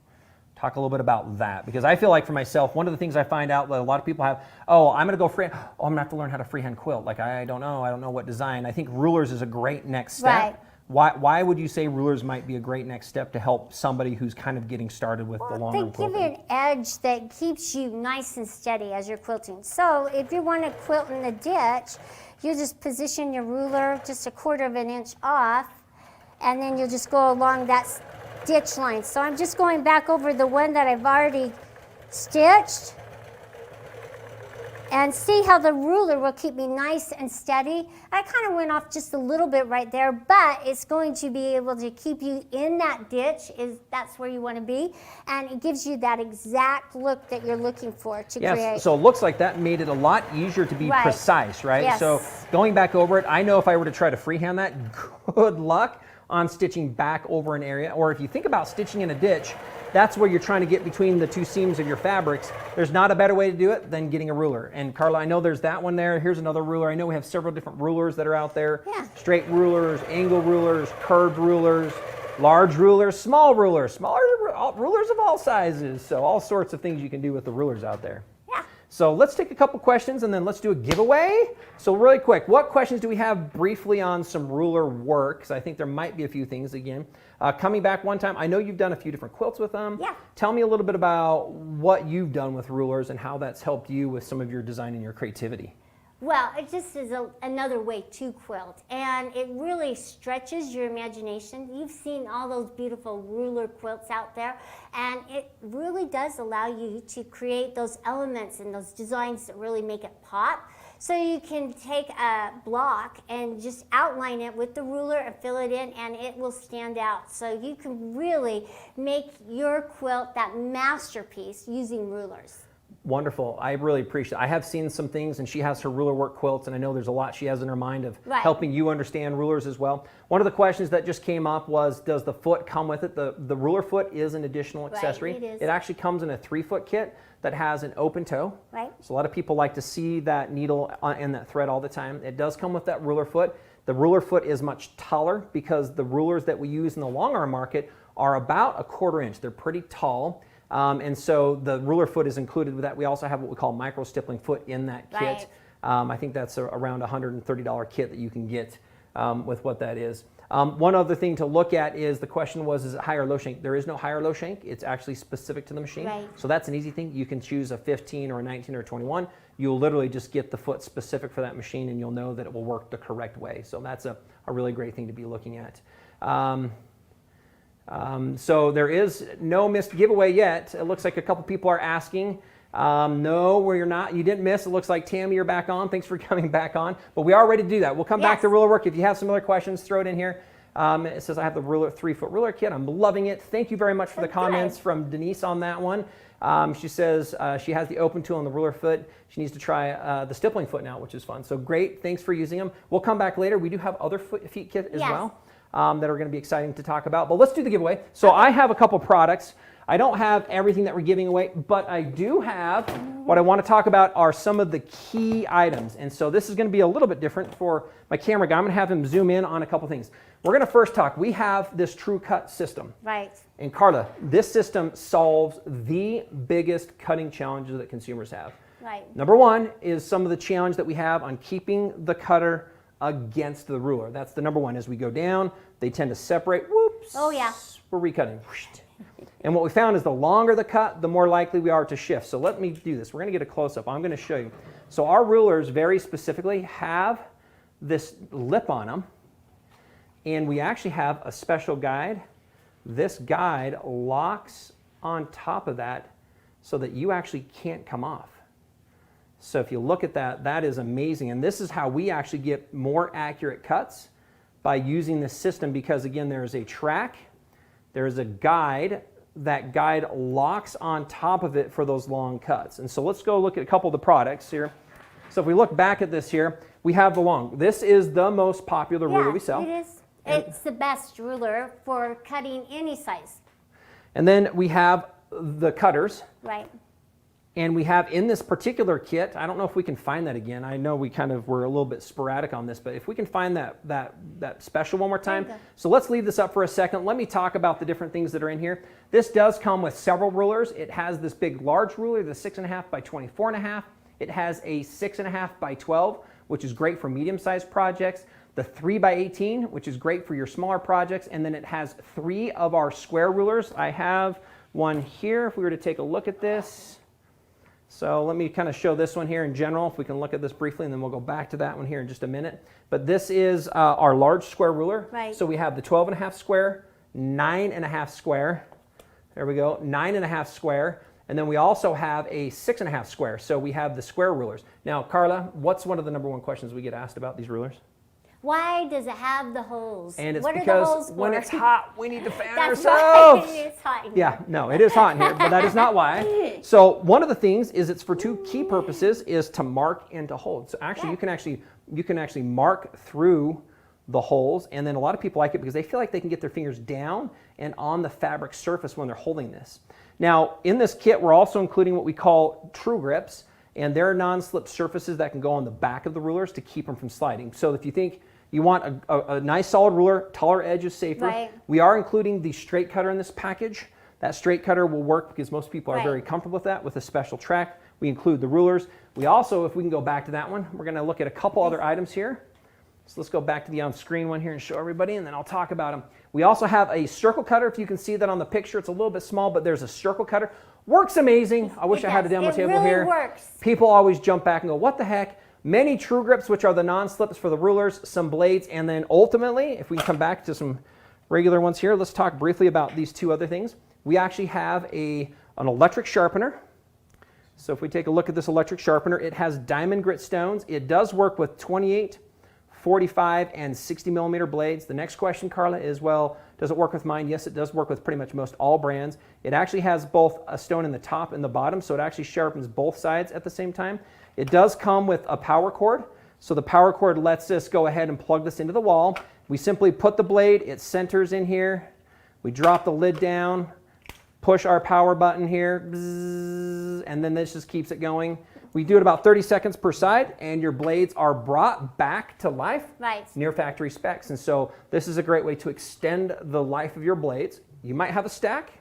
Talk a little bit about that, because I feel like for myself, one of the things I find out that a lot of people have, oh, I'm going to go free. Oh, I'm going to have to learn how to freehand quilt. Like, I don't know what design. I think rulers is a great next step. Right. Why would you say rulers might be a great next step to help somebody who's kind of getting started with the longer They give quilting? you an edge that keeps you nice and steady as you're quilting. So if you want to quilt in the ditch, you just position your ruler just 1/4 inch off, and then you'll just go along that ditch line. So I'm just going back over the one that I've already stitched, and see how the ruler will keep me nice and steady. I kind of went off just a little bit right there, but it's going to be able to keep you in that ditch. That's where you want to be, and it gives you that exact look that you're looking for to create. Yes, so it looks like that made it a lot easier to be Right. precise, right? Yes. So going back over it, I know if I were to try to freehand that, good luck on stitching back over an area. Or if you think about stitching in a ditch, that's where you're trying to get between the two seams of your fabrics. There's not a better way to do it than getting a ruler. And Carla, I know there's that one there. Here's another ruler. I know we have several different rulers that are out there. Yeah. Straight rulers, angle rulers, curved rulers, large rulers, small rulers, smaller rulers of all sizes. So all sorts of things you can do with the rulers out there. Yeah. So let's take a couple questions and then let's do a giveaway. So really quick, what questions do we have briefly on some ruler work? Because I think there might be a few things again. Coming back one time, I know you've done a few different quilts with them. Yeah. Tell me a little bit about what you've done with rulers and how that's helped you with some of your design and your creativity. Well, it just is another way to quilt, and it really stretches your imagination. You've seen all those beautiful ruler quilts out there, and it really does allow you to create those elements and those designs that really make it pop. So you can take a block and just outline it with the ruler and fill it in, and it will stand out. So you can really make your quilt that masterpiece using rulers. Wonderful. I really appreciate it. I have seen some things, and she has her ruler work quilts, and I know there's a lot she has in her mind of Right. helping you understand rulers as well. One of the questions that just came up was, does the foot come with it? The ruler foot is an additional accessory. it is. It actually comes in a 3-foot kit that has an open toe. Right. So a lot of people like to see that needle and that thread all the time. It does come with that ruler foot. The ruler foot is much taller because the rulers that we use in the Longarm market are about 1/4 inch. They're pretty tall. And so the ruler foot is included with that. We also have what we call micro stippling foot in that kit. Right. I think that's around $130 kit that you can get with what that is. One other thing to look at is the question was, is it high or low shank? There is no high or low shank. It's actually specific to the machine. Right. So that's an easy thing. You can choose a 15 or a 19 or a 21. You'll literally just get the foot specific for that machine, and you'll know that it will work the correct way. So that's a really great thing to be looking at. So there is no missed giveaway yet. It looks like a couple people are asking. No, where you're not. You didn't miss. It looks like Tammy, you're back on. Thanks for coming back on. But we are ready to do that. We'll come back to ruler work. If you have some other questions, throw it in here. It says I have the ruler 3-foot ruler kit. I'm loving it. Thank you very much for the comments from Denise on that one. She says she has the open tool on the ruler foot. She needs to try the stippling foot now, which is fun. So great. Thanks for using them. We'll come back later. We do have other feet kit as well that are going to be exciting to talk about. But let's do the giveaway. So I have a couple products. I don't have everything that we're giving away, but I do have what I want to talk about are some of the key items. And so this is going to be a little bit different for my camera guy. I'm going to have him zoom in on a couple things. We're going to first talk. We have this TrueCut system. Right. And Carla, this system solves the biggest cutting challenges that consumers have. Right. Number one is some of the challenge that we have on keeping the cutter against the ruler. That's the number one. As we go down, they tend to separate. Whoops. Oh, yeah. We're recutting. And what we found is the longer the cut, the more likely we are to shift. So let me do this. We're going to get a close-up. I'm going to show you. So our rulers very specifically have this lip on them. And we actually have a special guide. This guide locks on top of that so that you actually can't come off. So if you look at that, that is amazing. And this is how we actually get more accurate cuts by using this system because, again, there's a track, there's a guide. That guide locks on top of it for those long cuts. And so let's go look at a couple of the products here. So if we look back at this here, we have the long. This is the most popular ruler we sell. It is. It's the best ruler for cutting any size. And then we have the cutters. Right. And we have in this particular kit, I don't know if we can find that again. I know we kind of were a little bit sporadic on this, but if we can find that special one more time. So let's leave this up for a second. Let me talk about the different things that are in here. This does come with several rulers. It has this big large ruler, the 6.5 by 24.5. It has a 6.5 by 12, which is great for medium-sized projects. The 3 by 18, which is great for your smaller projects. And then it has 3 of our square rulers. I have one here if we were to take a look at this. So let me kind of show this one here in general, if we can look at this briefly, and then we'll go back to that one here in just a minute. But this is our large square ruler. Right. So we have the 12.5 square, 9.5 square. There we go, 9.5 square. And then we also have a 6.5 square. So we have the square rulers. Now, Carla, what's one of the number one questions we get asked about these rulers? Why does it have the holes? And it's what because are the holes for? when it's hot, we need to fan That's ourselves. Right. It's hot. Yeah, no, it is hot in here, but that is not why. So one of the things is it's for 2 key purposes is to mark and to hold. So actually, you can actually mark through the holes, and then a lot of people like it because they feel like they can get their fingers down and on the fabric surface when they're holding this. Now, in this kit, we're also including what we call true grips, and they're non-slip surfaces that can go on the back of the rulers to keep them from sliding. So if you think you want a nice solid ruler, taller edge is safer. Right. We are including the straight cutter in this package. That straight cutter will work because most people are very comfortable with that with a special track. We include the rulers. We also, if we can go back to that one, we're going to look at a couple other items here. So let's go back to the on-screen one here and show everybody, and then I'll talk about them. We also have a circle cutter. If you can see that on the picture, it's a little bit small, but there's a circle cutter. Works amazing. I wish I had a demo table here. It really works. People always jump back and go, what the heck? Many true grips, which are the non-slips for the rulers, some blades, and then ultimately, if we can come back to some regular ones here, let's talk briefly about these 2 other things. We actually have an electric sharpener. So if we take a look at this electric sharpener, it has diamond grit stones. It does work with 28, 45, and 60 millimeter blades. The next question, Carla, is, well, does it work with mine? Yes, it does work with pretty much most all brands. It actually has both a stone in the top and the bottom, so it actually sharpens both sides at the same time. It does come with a power cord. So the power cord lets us go ahead and plug this into the wall. We simply put the blade, it centers in here. We drop the lid down, push our power button here, bzzz, and then this just keeps it going. We do it about 30 seconds per side, and your blades are brought back to life near factory specs. And so this is a great way to extend the life of your blades. You might have a stack,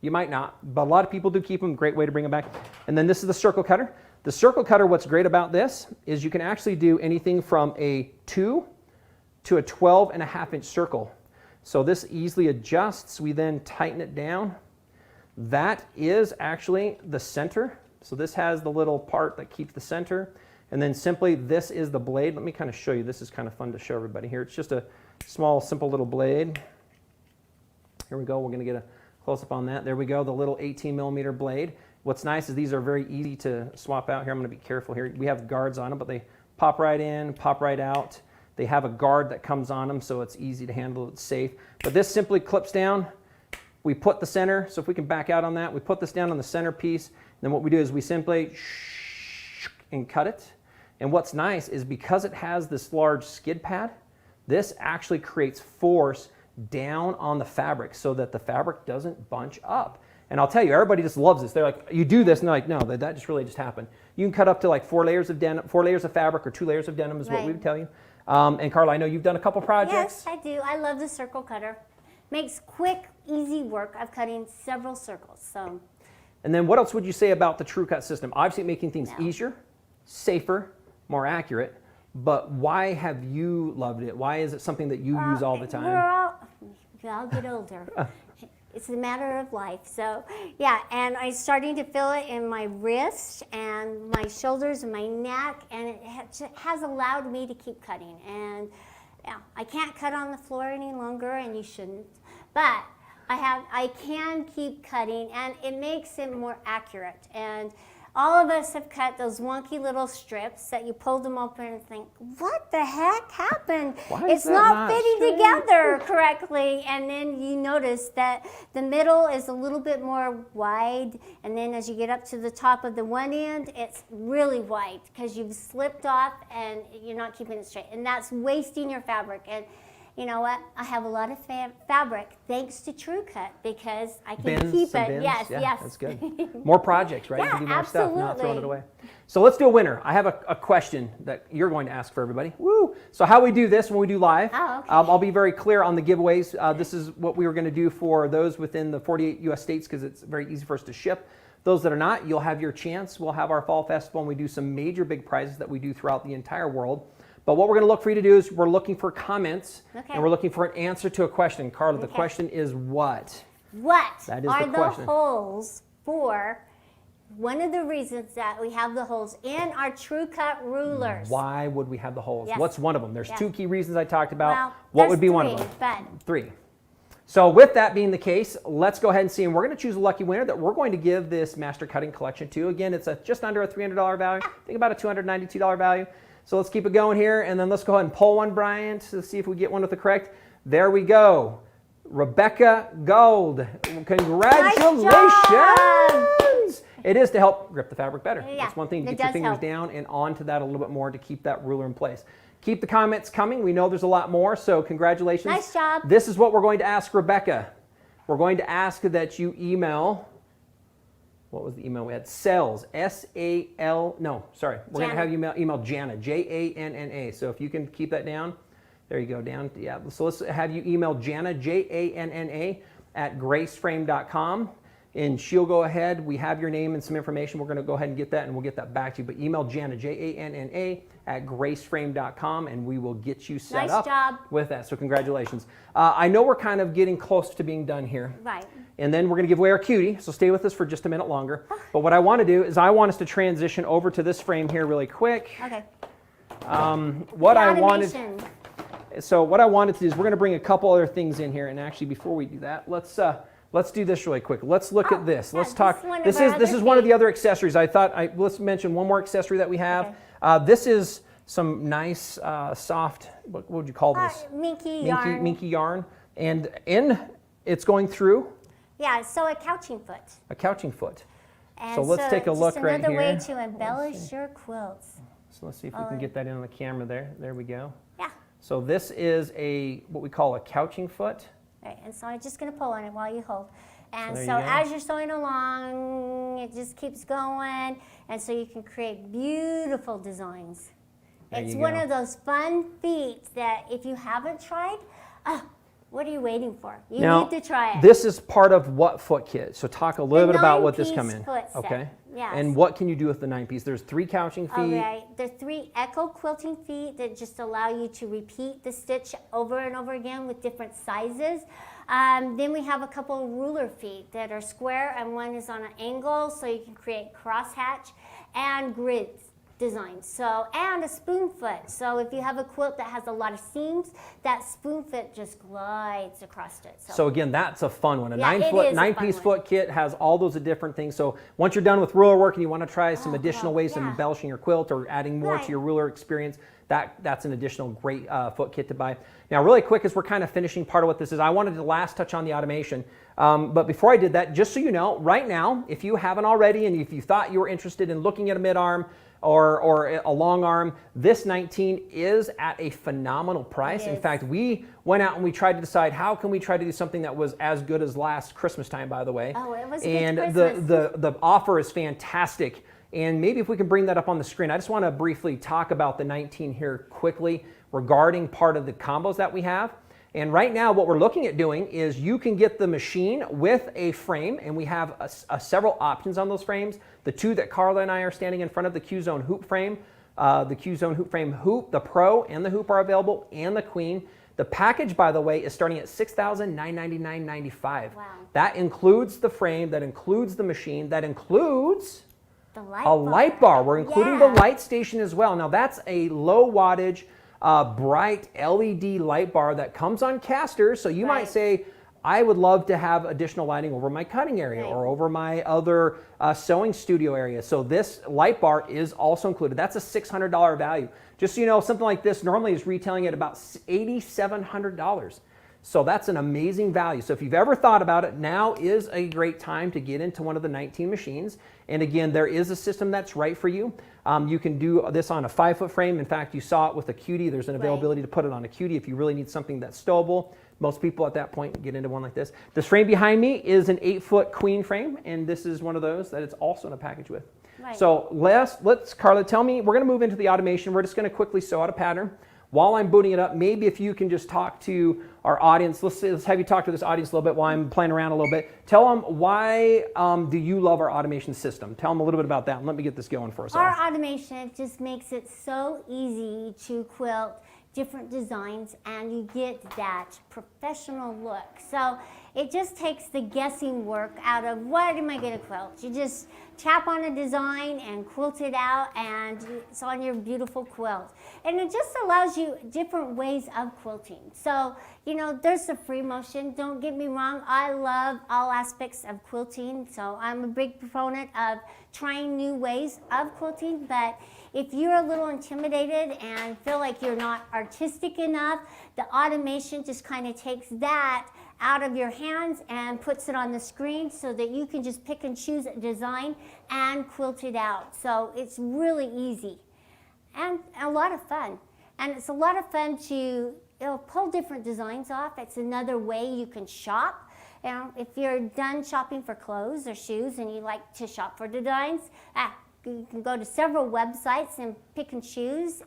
you might not, but a lot of people do keep them. Great way to bring them back. And then this is the circle cutter. The circle cutter, what's great about this is you can actually do anything from a 2 to a 12.5-inch circle. So this easily adjusts. We then tighten it down. That is actually the center. So this has the little part that keeps the center. And then simply this is the blade. Let me kind of show you. This is kind of fun to show everybody here. It's just a small, simple little blade. Here we go. We're going to get a close-up on that. There we go, the little 18-millimeter blade. What's nice is these are very easy to swap out here. I'm going to be careful here. We have guards on them, but they pop right in, pop right out. They have a guard that comes on them, so it's easy to handle. It's safe. But this simply clips down. We put the center, so if we can back out on that, we put this down on the center piece. Then what we do is we simply and cut it. And what's nice is because it has this large skid pad, this actually creates force down on the fabric so that the fabric doesn't bunch up. And I'll tell you, everybody just loves this. They're like, you do this, and they're like, no, that just really just happened. You can cut up to like 4 layers of denim, 4 layers of fabric, or 2 layers of denim is what we would tell you. And Carla, I know you've done a couple projects. Yes, I do. I love the circle cutter. Makes quick, easy work of cutting several circles. So. And then what else would you say about the TrueCut system? Obviously making things easier, safer, more accurate. But why have you loved it? Why is it something that you use all the time? We all get older. It's a matter of life. So, yeah, and I'm starting to feel it in my wrist and my shoulders and my neck, and it has allowed me to keep cutting. And yeah, I can't cut on the floor any longer, and you shouldn't. But I can keep cutting, and it makes it more accurate. And all of us have cut those wonky little strips that you pull them open and think, what the heck happened? It's not fitting together correctly. And then you notice that the middle is a little bit more wide. And then as you get up to the top of the one end, it's really wide because you've slipped off and you're not keeping it straight. And that's wasting your fabric. And you know what? I have a lot of fabric thanks to TrueCut because I can keep it. Yes, yes. That's good. More projects, right? Yeah, you can do more stuff, not throwing it absolutely. away. So let's do a winner. I have a question that you're going to ask for everybody. Woo! So how we do this when we do live, Oh, okay. I'll be very clear on the giveaways. This is what we were going to do for those within the 48 U.S. states because it's very easy for us to ship. Those that are not, you'll have your chance. We'll have our fall festival and we do some major big prizes that we do throughout the entire world. But what we're going to look for you to do is we're looking for comments and we're looking for an answer to a question. Carla, the question is what? What That is are the question. holes for? One of the reasons that we have the holes in our TrueCut rulers. Why would we have the holes? Yes. What's one of them? There's Yes. 2 key reasons I talked about. Well, What would be one of three, them? but 3. So with that being the case, let's go ahead and see. And we're going to choose a lucky winner that we're going to give this Master Cutting Collection to. Again, it's just under a $300 value. I think about a $292 value. So let's keep it going here, and then let's go ahead and pull one, Brian, to see if we get one with the correct. There we go. Rebecca Gold. Congratulations. Nice job. It is to help grip the fabric better. Yeah, It's one thing to it get your does fingers help. down and onto that a little bit more to keep that ruler in place. Keep the comments coming. We know there's a lot more, so congratulations. Nice job. This is what we're going to ask Rebecca. We're going to ask that you email. What was the email we had? Sales, S-A-L, no, sorry. We're going to have you email Jana, J-A-N-N-A. So if you can keep that down. There you go, down. Yeah, so let's have you email Jana, J-A-N-N-A, at graceframe.com. And she'll go ahead. We have your name and some information. We're going to go ahead and get that, and we'll get that back to you. But email Jana, J-A-N-N-A, at graceframe.com, and we will get you set up with that. So congratulations. I know we're kind of getting close to being done here. Right. And then we're going to give away our cutie, so stay with us for just a minute longer. But what I want to do is I want us to transition over to this frame here really quick. Okay. What I wanted to do is we're going to bring a couple other things in here, and actually before we do that, let's do this really quick. Let's look at this. Let's talk. This is one of the other accessories. I thought let's mention one more accessory that we have. Okay. This is some nice soft. What would you call this? Minky yarn. Minky yarn, and it's going through. Yeah, so a couching foot. A couching foot. And so let's take a look right here. Another way to embellish your quilts. So let's see if we can get that in on the camera there. There we go. Yeah. So this is what we call a couching foot. Right, and so I'm just going to pull on it while you hold. And so as you're sewing along, it just keeps going. And so you can create beautiful designs. It's one of those fun feats that if you haven't tried, what are you waiting for? You need to try it. This is part of what foot kit? So talk a little bit about what this comes in. Foot set. Okay. Yes. And what can you do with the 9-piece? There's 3 couching feet. All right. There's 3 echo quilting feet that just allow you to repeat the stitch over and over again with different sizes. Then we have a couple ruler feet that are square and one is on an angle, so you can create crosshatch and grid design. So, and a spoon foot. So if you have a quilt that has a lot of seams, that spoon foot just glides across it. So again, that's a fun one. A Yeah, 9-piece foot kit has all those different things. So once you're done with ruler work and you want to try some additional ways of embellishing your quilt or adding more to your ruler experience, that's an additional great foot kit to buy. Now, really quick, as we're kind of finishing part of what this is, I wanted to last touch on the automation. But before I did that, just so you know, right now, if you haven't already, and if you thought you were interested in looking at a mid-arm or a long arm, this 19 is at a phenomenal price. In fact, we went out and we tried to decide how can we try to do something that was as good as last Christmas time, by the way. Oh, it was and good Christmas. the offer is fantastic. And maybe if we can bring that up on the screen, I just want to briefly talk about the 19 here quickly regarding part of the combos that we have. And right now what we're looking at doing is you can get the machine with a frame, and we have several options on those frames. The 2 that Carla and I are standing in front of, the Q-Zone hoop frame, the Q-Zone hoop frame hoop, the Pro and the hoop are available, and the Queen. The package, by the way, is starting at $6,999.95. Wow. That includes the frame, that includes the machine, that includes a light bar. We're including the light station as well. Now that's a low wattage, bright LED light bar that comes on casters. So you might say, I would love to have additional lighting over my cutting area or over my other sewing studio area. So this light bar is also included. That's a $600 value. Just so you know, something like this normally is retailing at about $8,700. So that's an amazing value. So if you've ever thought about it, now is a great time to get into one of the 19 machines. And again, there is a system that's right for you. You can do this on a 5-foot frame. In fact, you saw it with a cutie. There's an availability to put it on a cutie if you really need something that's stowable. Most people at that point get into one like this. This frame behind me is an 8-foot Queen frame, and this is one of those that it's also in a package with. So let's, Carla, tell me, we're going to move into the automation. We're just going to quickly sew out a pattern. While I'm booting it up, maybe if you can just talk to our audience. Let's have you talk to this audience a little bit while I'm playing around a little bit. Tell them why do you love our automation system? Tell them a little bit about that, and let me get this going for us all. Our automation just makes it so easy to quilt different designs, and you get that professional look. So it just takes the guessing work out of what am I going to quilt. You just tap on a design and quilt it out, and it's on your beautiful quilt. And it just allows you different ways of quilting. So, you know, there's the free motion. Don't get me wrong, I love all aspects of quilting. So I'm a big proponent of trying new ways of quilting, but if you're a little intimidated and feel like you're not artistic enough, the automation just kind of takes that out of your hands and puts it on the screen so that you can just pick and choose a design and quilt it out. So it's really easy and a lot of fun. And it's a lot of fun to pull different designs off. It's another way you can shop. You know, if you're done shopping for clothes or shoes and you like to shop for designs, you can go to several websites and pick and choose.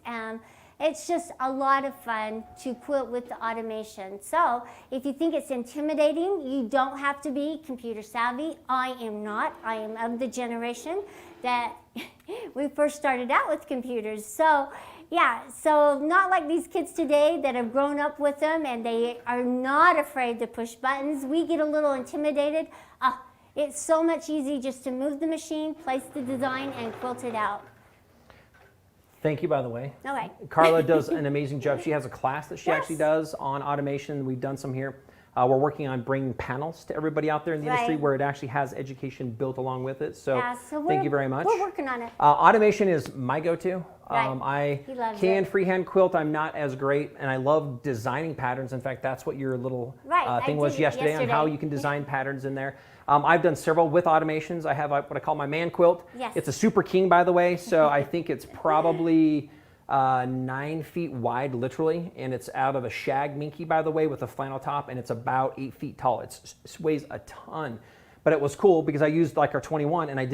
It's just a lot of fun to quilt with the automation. So if you think it's intimidating, you don't have to be computer savvy. I am not. I am of the generation that we first started out with computers. So yeah, so not like these kids today that have grown up with them and they are not afraid to push buttons. We get a little intimidated. It's so much easier just to move the machine, place the design, and quilt it out. Thank you, by the way. Okay. Carla does an amazing job. She has a class that she actually does on automation. We've done some here. We're working on bringing panels to everybody out there in the industry where it actually has education built along with it. So, thank you very much. We're working on it. Automation is my go-to. He loves can it. freehand quilt. I'm not as great, and I love designing patterns. In fact, that's what your little thing was yesterday on how you can design patterns in there. I've done several with automations. I have what I call my man quilt. Yes. It's a Super King, by the way, so I think it's probably 9 feet wide, literally, and it's out of a shag minky, by the way, with a flannel top, and it's about 8 feet tall. It weighs a ton. But it was cool because I used like our 21 and I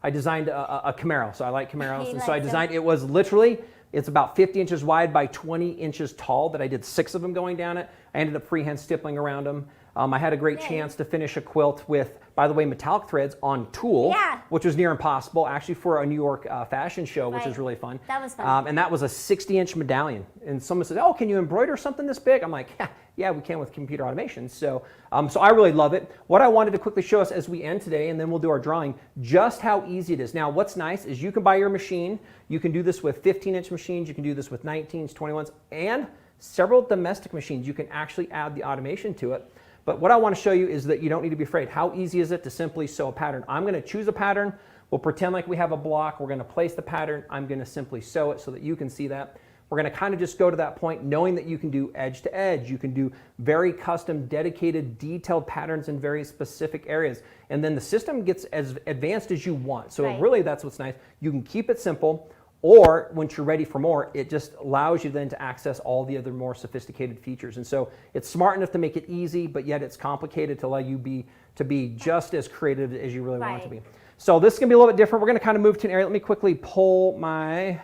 designed a Camaro. So I like Camaros. And so I designed, it was literally, it's about 50 inches wide by 20 inches tall that I did 6 of them going down it. I ended up freehand stippling around them. I had a great chance to finish a quilt with, by the way, metallic threads on tulle, which was near impossible, actually for a New York fashion show, which is really fun. That was fun. And that was a 60-inch medallion. And someone said, oh, can you embroider something this big? I'm like, yeah, we can with computer automation. So, so I really love it. What I wanted to quickly show us as we end today, and then we'll do our drawing, just how easy it is. Now, what's nice is you can buy your machine. You can do this with 15-inch machines. You can do this with 19s, 21s, and several domestic machines. You can actually add the automation to it. But what I want to show you is that you don't need to be afraid. How easy is it to simply sew a pattern? I'm going to choose a pattern. We'll pretend like we have a block. We're going to place the pattern. I'm going to simply sew it so that you can see that. We're going to kind of just go to that point knowing that you can do edge to edge. You can do very custom, dedicated, detailed patterns in very specific areas. And then the system gets as advanced as you want. So really that's what's nice. You can keep it simple, or once you're ready for more, it just allows you then to access all the other more sophisticated features. And so it's smart enough to make it easy, but yet it's complicated to allow you to be just as creative as you really want it to be. So this is going to be a little bit different. We're going to kind of move to an area. Let me quickly pull my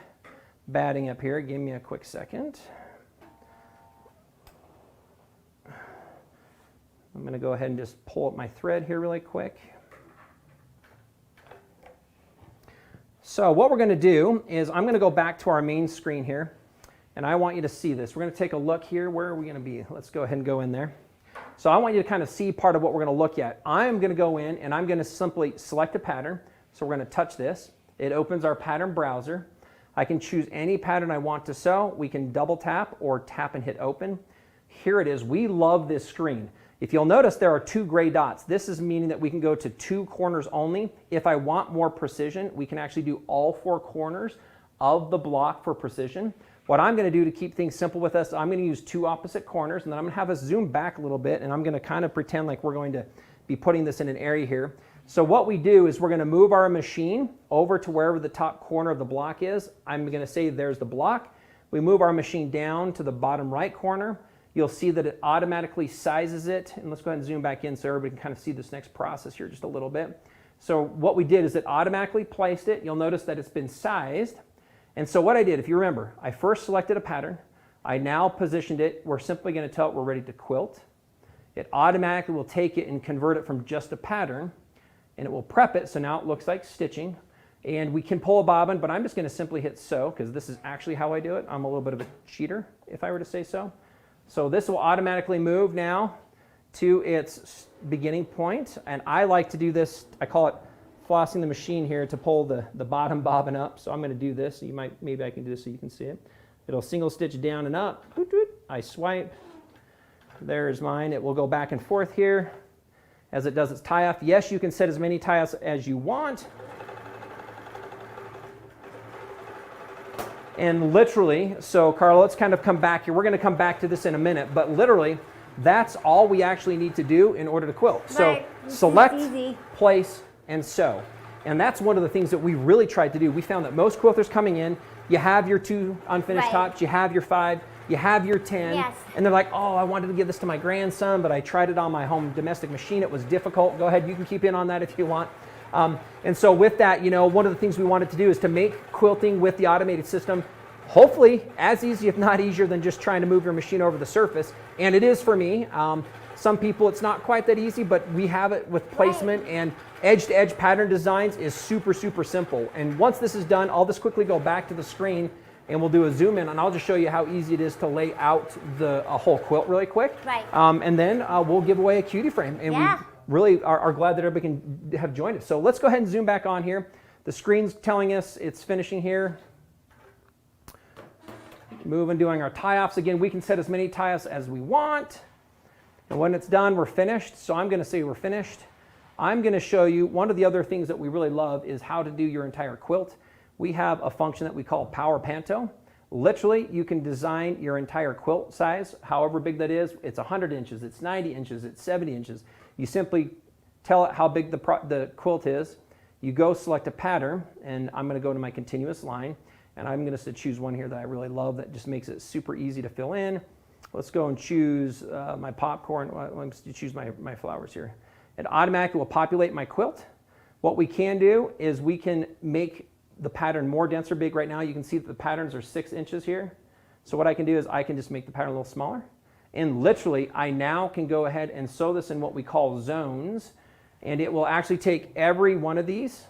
batting up here. Give me a quick second. I'm going to go ahead and just pull up my thread here really quick. So what we're going to do is I'm going to go back to our main screen here, and I want you to see this. We're going to take a look here. Where are we going to be? Let's go ahead and go in there. So I want you to kind of see part of what we're going to look at. I'm going to go in and I'm going to simply select a pattern. So we're going to touch this. It opens our pattern browser. I can choose any pattern I want to sew. We can double tap or tap and hit open. Here it is. We love this screen. If you'll notice, there are 2 gray dots. This is meaning that we can go to 2 corners only. If I want more precision, we can actually do all 4 corners of the block for precision. What I'm going to do to keep things simple with us, I'm going to use 2 opposite corners, and then I'm going to have us zoom back a little bit, and I'm going to kind of pretend like we're going to be putting this in an area here. So what we do is we're going to move our machine over to wherever the top corner of the block is. I'm going to say there's the block. We move our machine down to the bottom right corner. You'll see that it automatically sizes it. And let's go ahead and zoom back in so everybody can kind of see this next process here just a little bit. So what we did is it automatically placed it. You'll notice that it's been sized. And so what I did, if you remember, I first selected a pattern. I now positioned it. We're simply going to tell it we're ready to quilt. It automatically will take it and convert it from just a pattern, and it will prep it. So now it looks like stitching. And we can pull a bobbin, but I'm just going to simply hit sew because this is actually how I do it. I'm a little bit of a cheater, if I were to say so. So this will automatically move now to its beginning point. And I like to do this, I call it flossing the machine here to pull the bottom bobbin up. So I'm going to do this. Maybe I can do this so you can see it. It'll single stitch down and up. I swipe. There's mine. It will go back and forth here as it does its tie-off. Yes, you can set as many tie-offs as you want. And literally, so Carla, let's kind of come back here. We're going to come back to this in a minute, but literally, that's all we actually need to do in order to quilt. Right. So select, place, and sew. And that's one of the things that we really tried to do. We found that most quilters coming in, you have your 2 unfinished tops, you have your 5, you have your 10, and they're like, oh, I wanted to give this to my grandson, but I tried it on my home domestic machine. It was difficult. Go ahead, you can keep in on that if you want. And so with that, you know, one of the things we wanted to do is to make quilting with the automated system hopefully as easy, if not easier, than just trying to move your machine over the surface. And it is for me. Some people, it's not quite that easy, but we have it with placement, and edge-to-edge pattern designs is super, super simple. And once this is done, I'll just quickly go back to the screen and we'll do a zoom in, and I'll just show you how easy it is to lay out a whole quilt really quick. Right. And then we'll give away a cutie frame. And we really are glad that everybody can have joined us. So let's go ahead and zoom back on here. The screen's telling us it's finishing here. Moving, doing our tie-offs. Again, we can set as many tie-offs as we want. And when it's done, we're finished. So I'm going to say we're finished. I'm going to show you one of the other things that we really love is how to do your entire quilt. We have a function that we call Power Panto. Literally, you can design your entire quilt size, however big that is. It's 100 inches, it's 90 inches, it's 70 inches. You simply tell it how big the quilt is. You go select a pattern, and I'm going to go to my continuous line, and I'm going to choose one here that I really love that just makes it super easy to fill in. Let's go and choose my popcorn. Let's choose my flowers here. It automatically will populate my quilt. What we can do is we can make the pattern more dense or big. Right now you can see that the patterns are 6 inches here. So what I can do is I can just make the pattern a little smaller. And literally, I now can go ahead and sew this in what we call zones. And it will actually take every one of these.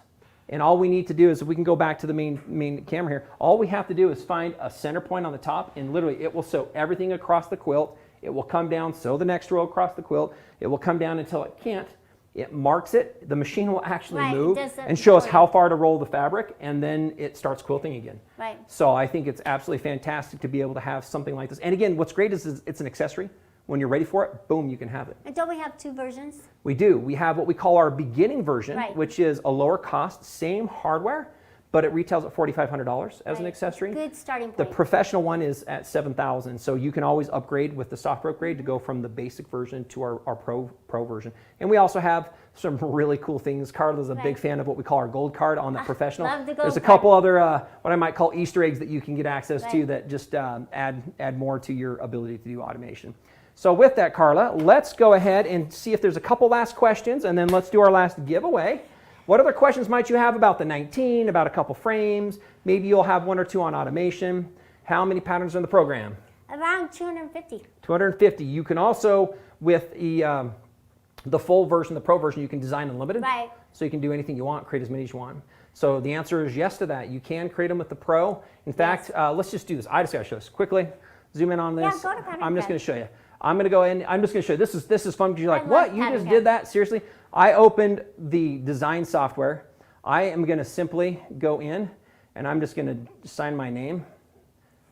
And all we need to do is, if we can go back to the main camera here, all we have to do is find a center point on the top, and literally it will sew everything across the quilt. It will come down, sew the next row across the quilt. It will come down until it can't. It marks it. The machine will actually move and show us how far to roll the fabric, and then it starts quilting again. Right. So I think it's absolutely fantastic to be able to have something like this. And again, what's great is it's an accessory. When you're ready for it, boom, you can have it. And don't we have 2 versions? We do. We have what we call our beginning version, Right. which is a lower cost, same hardware, but it retails at $4,500 as an accessory. Good starting point. The professional one is at $7,000, so you can always upgrade with the software upgrade to go from the basic version to our pro version. And we also have some really cool things. Carla's a big fan of what we call our gold card on the professional. Love the gold There's a card. couple other what I might call Easter eggs that you can get access to that just add more to your ability to do automation. So with that, Carla, let's go ahead and see if there's a couple last questions, and then let's do our last giveaway. What other questions might you have about the 19, about a couple frames? Maybe you'll have 1 or 2 on automation. How many patterns are in the program? Around 250. 250. You can also, with the full version, the pro version, you can design unlimited. Right. So you can do anything you want, create as many as you want. So the answer is yes to that. You can create them with the pro. In fact, let's just do this. I just got to show this quickly. Zoom in on this. Yeah, go to pattern I'm just guide. going to show you. I'm going to go in. I'm just going to show you. This is fun because you're like, I what? love You pattern just guide. did that? Seriously? I opened the design software. I am going to simply go in, and I'm just going to sign my name.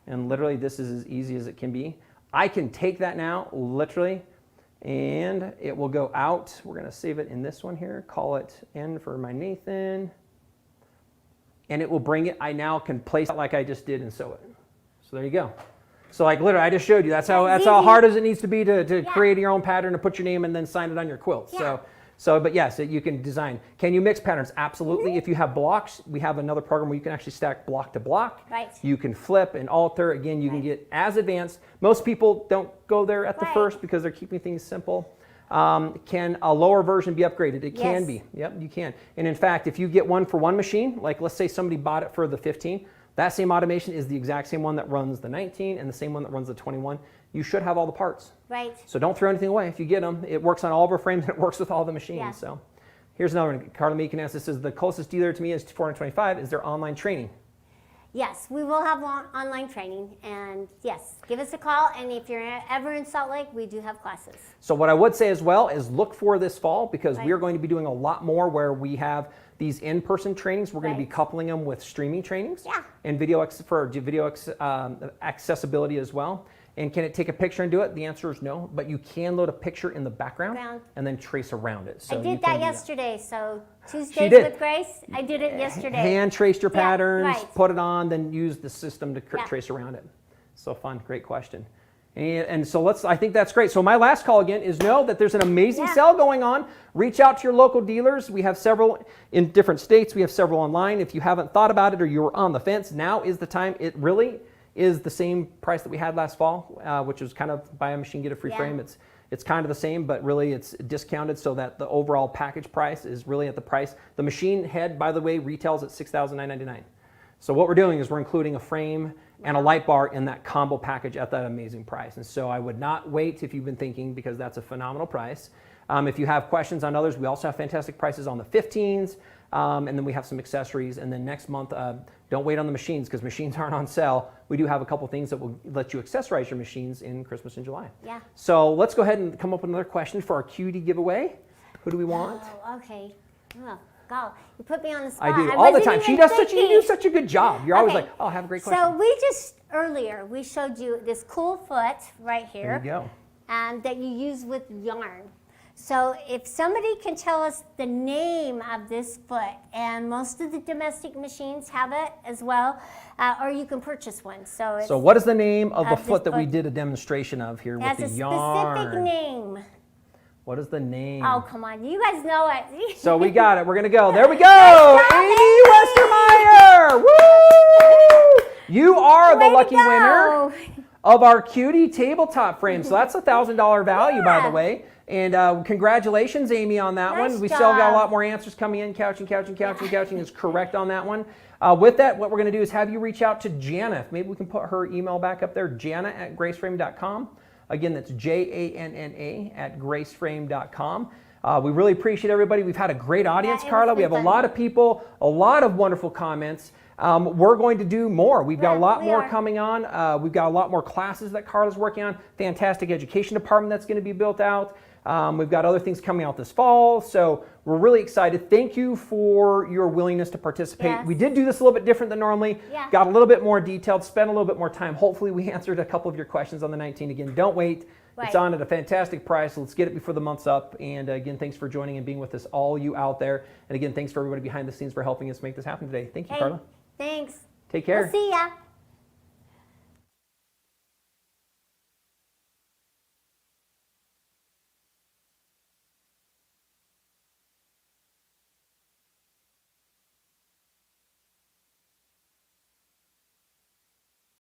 And literally, this is as easy as it can be. I can take that now, literally, and it will go out. We're going to save it in this one here. Call it N for my Nathan. And it will bring it. I now can place it like I just did and sew it. So there you go. So like literally, I just showed you. That's how hard as it needs to be to create your own pattern, to put your name and then sign it on your quilt. Yeah. But yes, you can design. Can you mix patterns? Absolutely. If you have blocks, we have another program where you can actually stack block to block. Right. You can flip and alter. Again, you can get as advanced. Most people don't go there at the first because they're keeping things simple. Can a lower version be upgraded? It can be. Yep, you can. And in fact, if you get one for one machine, like let's say somebody bought it for the 15, that same automation is the exact same one that runs the 19 and the same one that runs the 21. You should have all the parts. Right. So don't throw anything away if you get them. It works on all of our frames and it works with all the machines. Yeah. So here's another one. Carla Meek can ask, this says the closest dealer to me is 425. Is there online training? Yes, we will have online training, and yes, give us a call, and if you're ever in Salt Lake, we do have classes. So what I would say as well is look for this fall, because we are going to be doing a lot more where we have these in-person trainings. We're going to be coupling them with streaming trainings and video accessibility as well. And can it take a picture and do it? The answer is no, but you can load a picture in the background and then trace around it. So I did that yesterday, so Tuesdays did. with Grace, I did it yesterday. Hand traced your patterns, right. put it on, then use the system to trace around it. So fun, great question. And so I think that's great. So my last call again is know that there's an amazing sale going on. Reach out to your local dealers. We have several in different states. We have several online. If you haven't thought about it or you're on the fence, now is the time. It really is the same price that we had last fall, which was kind of buy a machine, get a free frame. It's kind of the same, but really it's discounted so that the overall package price is really at the price. The machine head, by the way, retails at $6,999. So what we're doing is we're including a frame and a light bar in that combo package at that amazing price. And so I would not wait if you've been thinking, because that's a phenomenal price. If you have questions on others, we also have fantastic prices on the 15s. And then we have some accessories. And then next month, don't wait on the machines, because machines aren't on sale. We do have a couple things that will let you accessorize your machines in Christmas and July. Yeah. So let's go ahead and come up with another question for our cutie giveaway. Who do we want? Oh, okay. Oh, God, you put me on the spot. I do all the time. You do such a good job. You're always like, oh, have a great question. So we just, earlier, we showed you this cool foot right here. There you go. And that you use with yarn. So if somebody can tell us the name of this foot, and most of the domestic machines have it as well, or you can purchase one. So what is the name of the foot that we did a demonstration of here with the yarn? It has a specific name. What is the name? Oh, come on. You guys know it. So we got it. We're going to go. There we go. Amy Westermeyer. Woo! You are the lucky winner of our cutie tabletop frame. So that's a $1,000 value, by the way. And congratulations, Amy, on that one. We still got a lot more answers coming in. Couching is correct on that one. With that, what we're going to do is have you reach out to Jana. Maybe we can put her email back up there, jana@graceframe.com. Again, that's Janna at graceframe.com. We really appreciate everybody. We've had a great audience, Yeah, Carla. We have a fun. lot of people, a lot of wonderful comments. We're going to do more. We've got a lot we more are. coming on. We've got a lot more classes that Carla's working on. Fantastic education department that's going to be built out. We've got other things coming out this fall. So we're really excited. Thank you for your willingness to participate. Yes. We did do this a little bit different than normally. Yeah. Got a little bit more detailed, spent a little bit more time. Hopefully we answered a couple of your questions on the 19. Again, don't wait. Right. It's on at a fantastic price. Let's get it before the month's up. And again, thanks for joining and being with us, all you out there. And again, thanks for everybody behind the scenes for helping us make this happen today. Thank you, Hey, Carla. thanks. Take care. We'll see ya.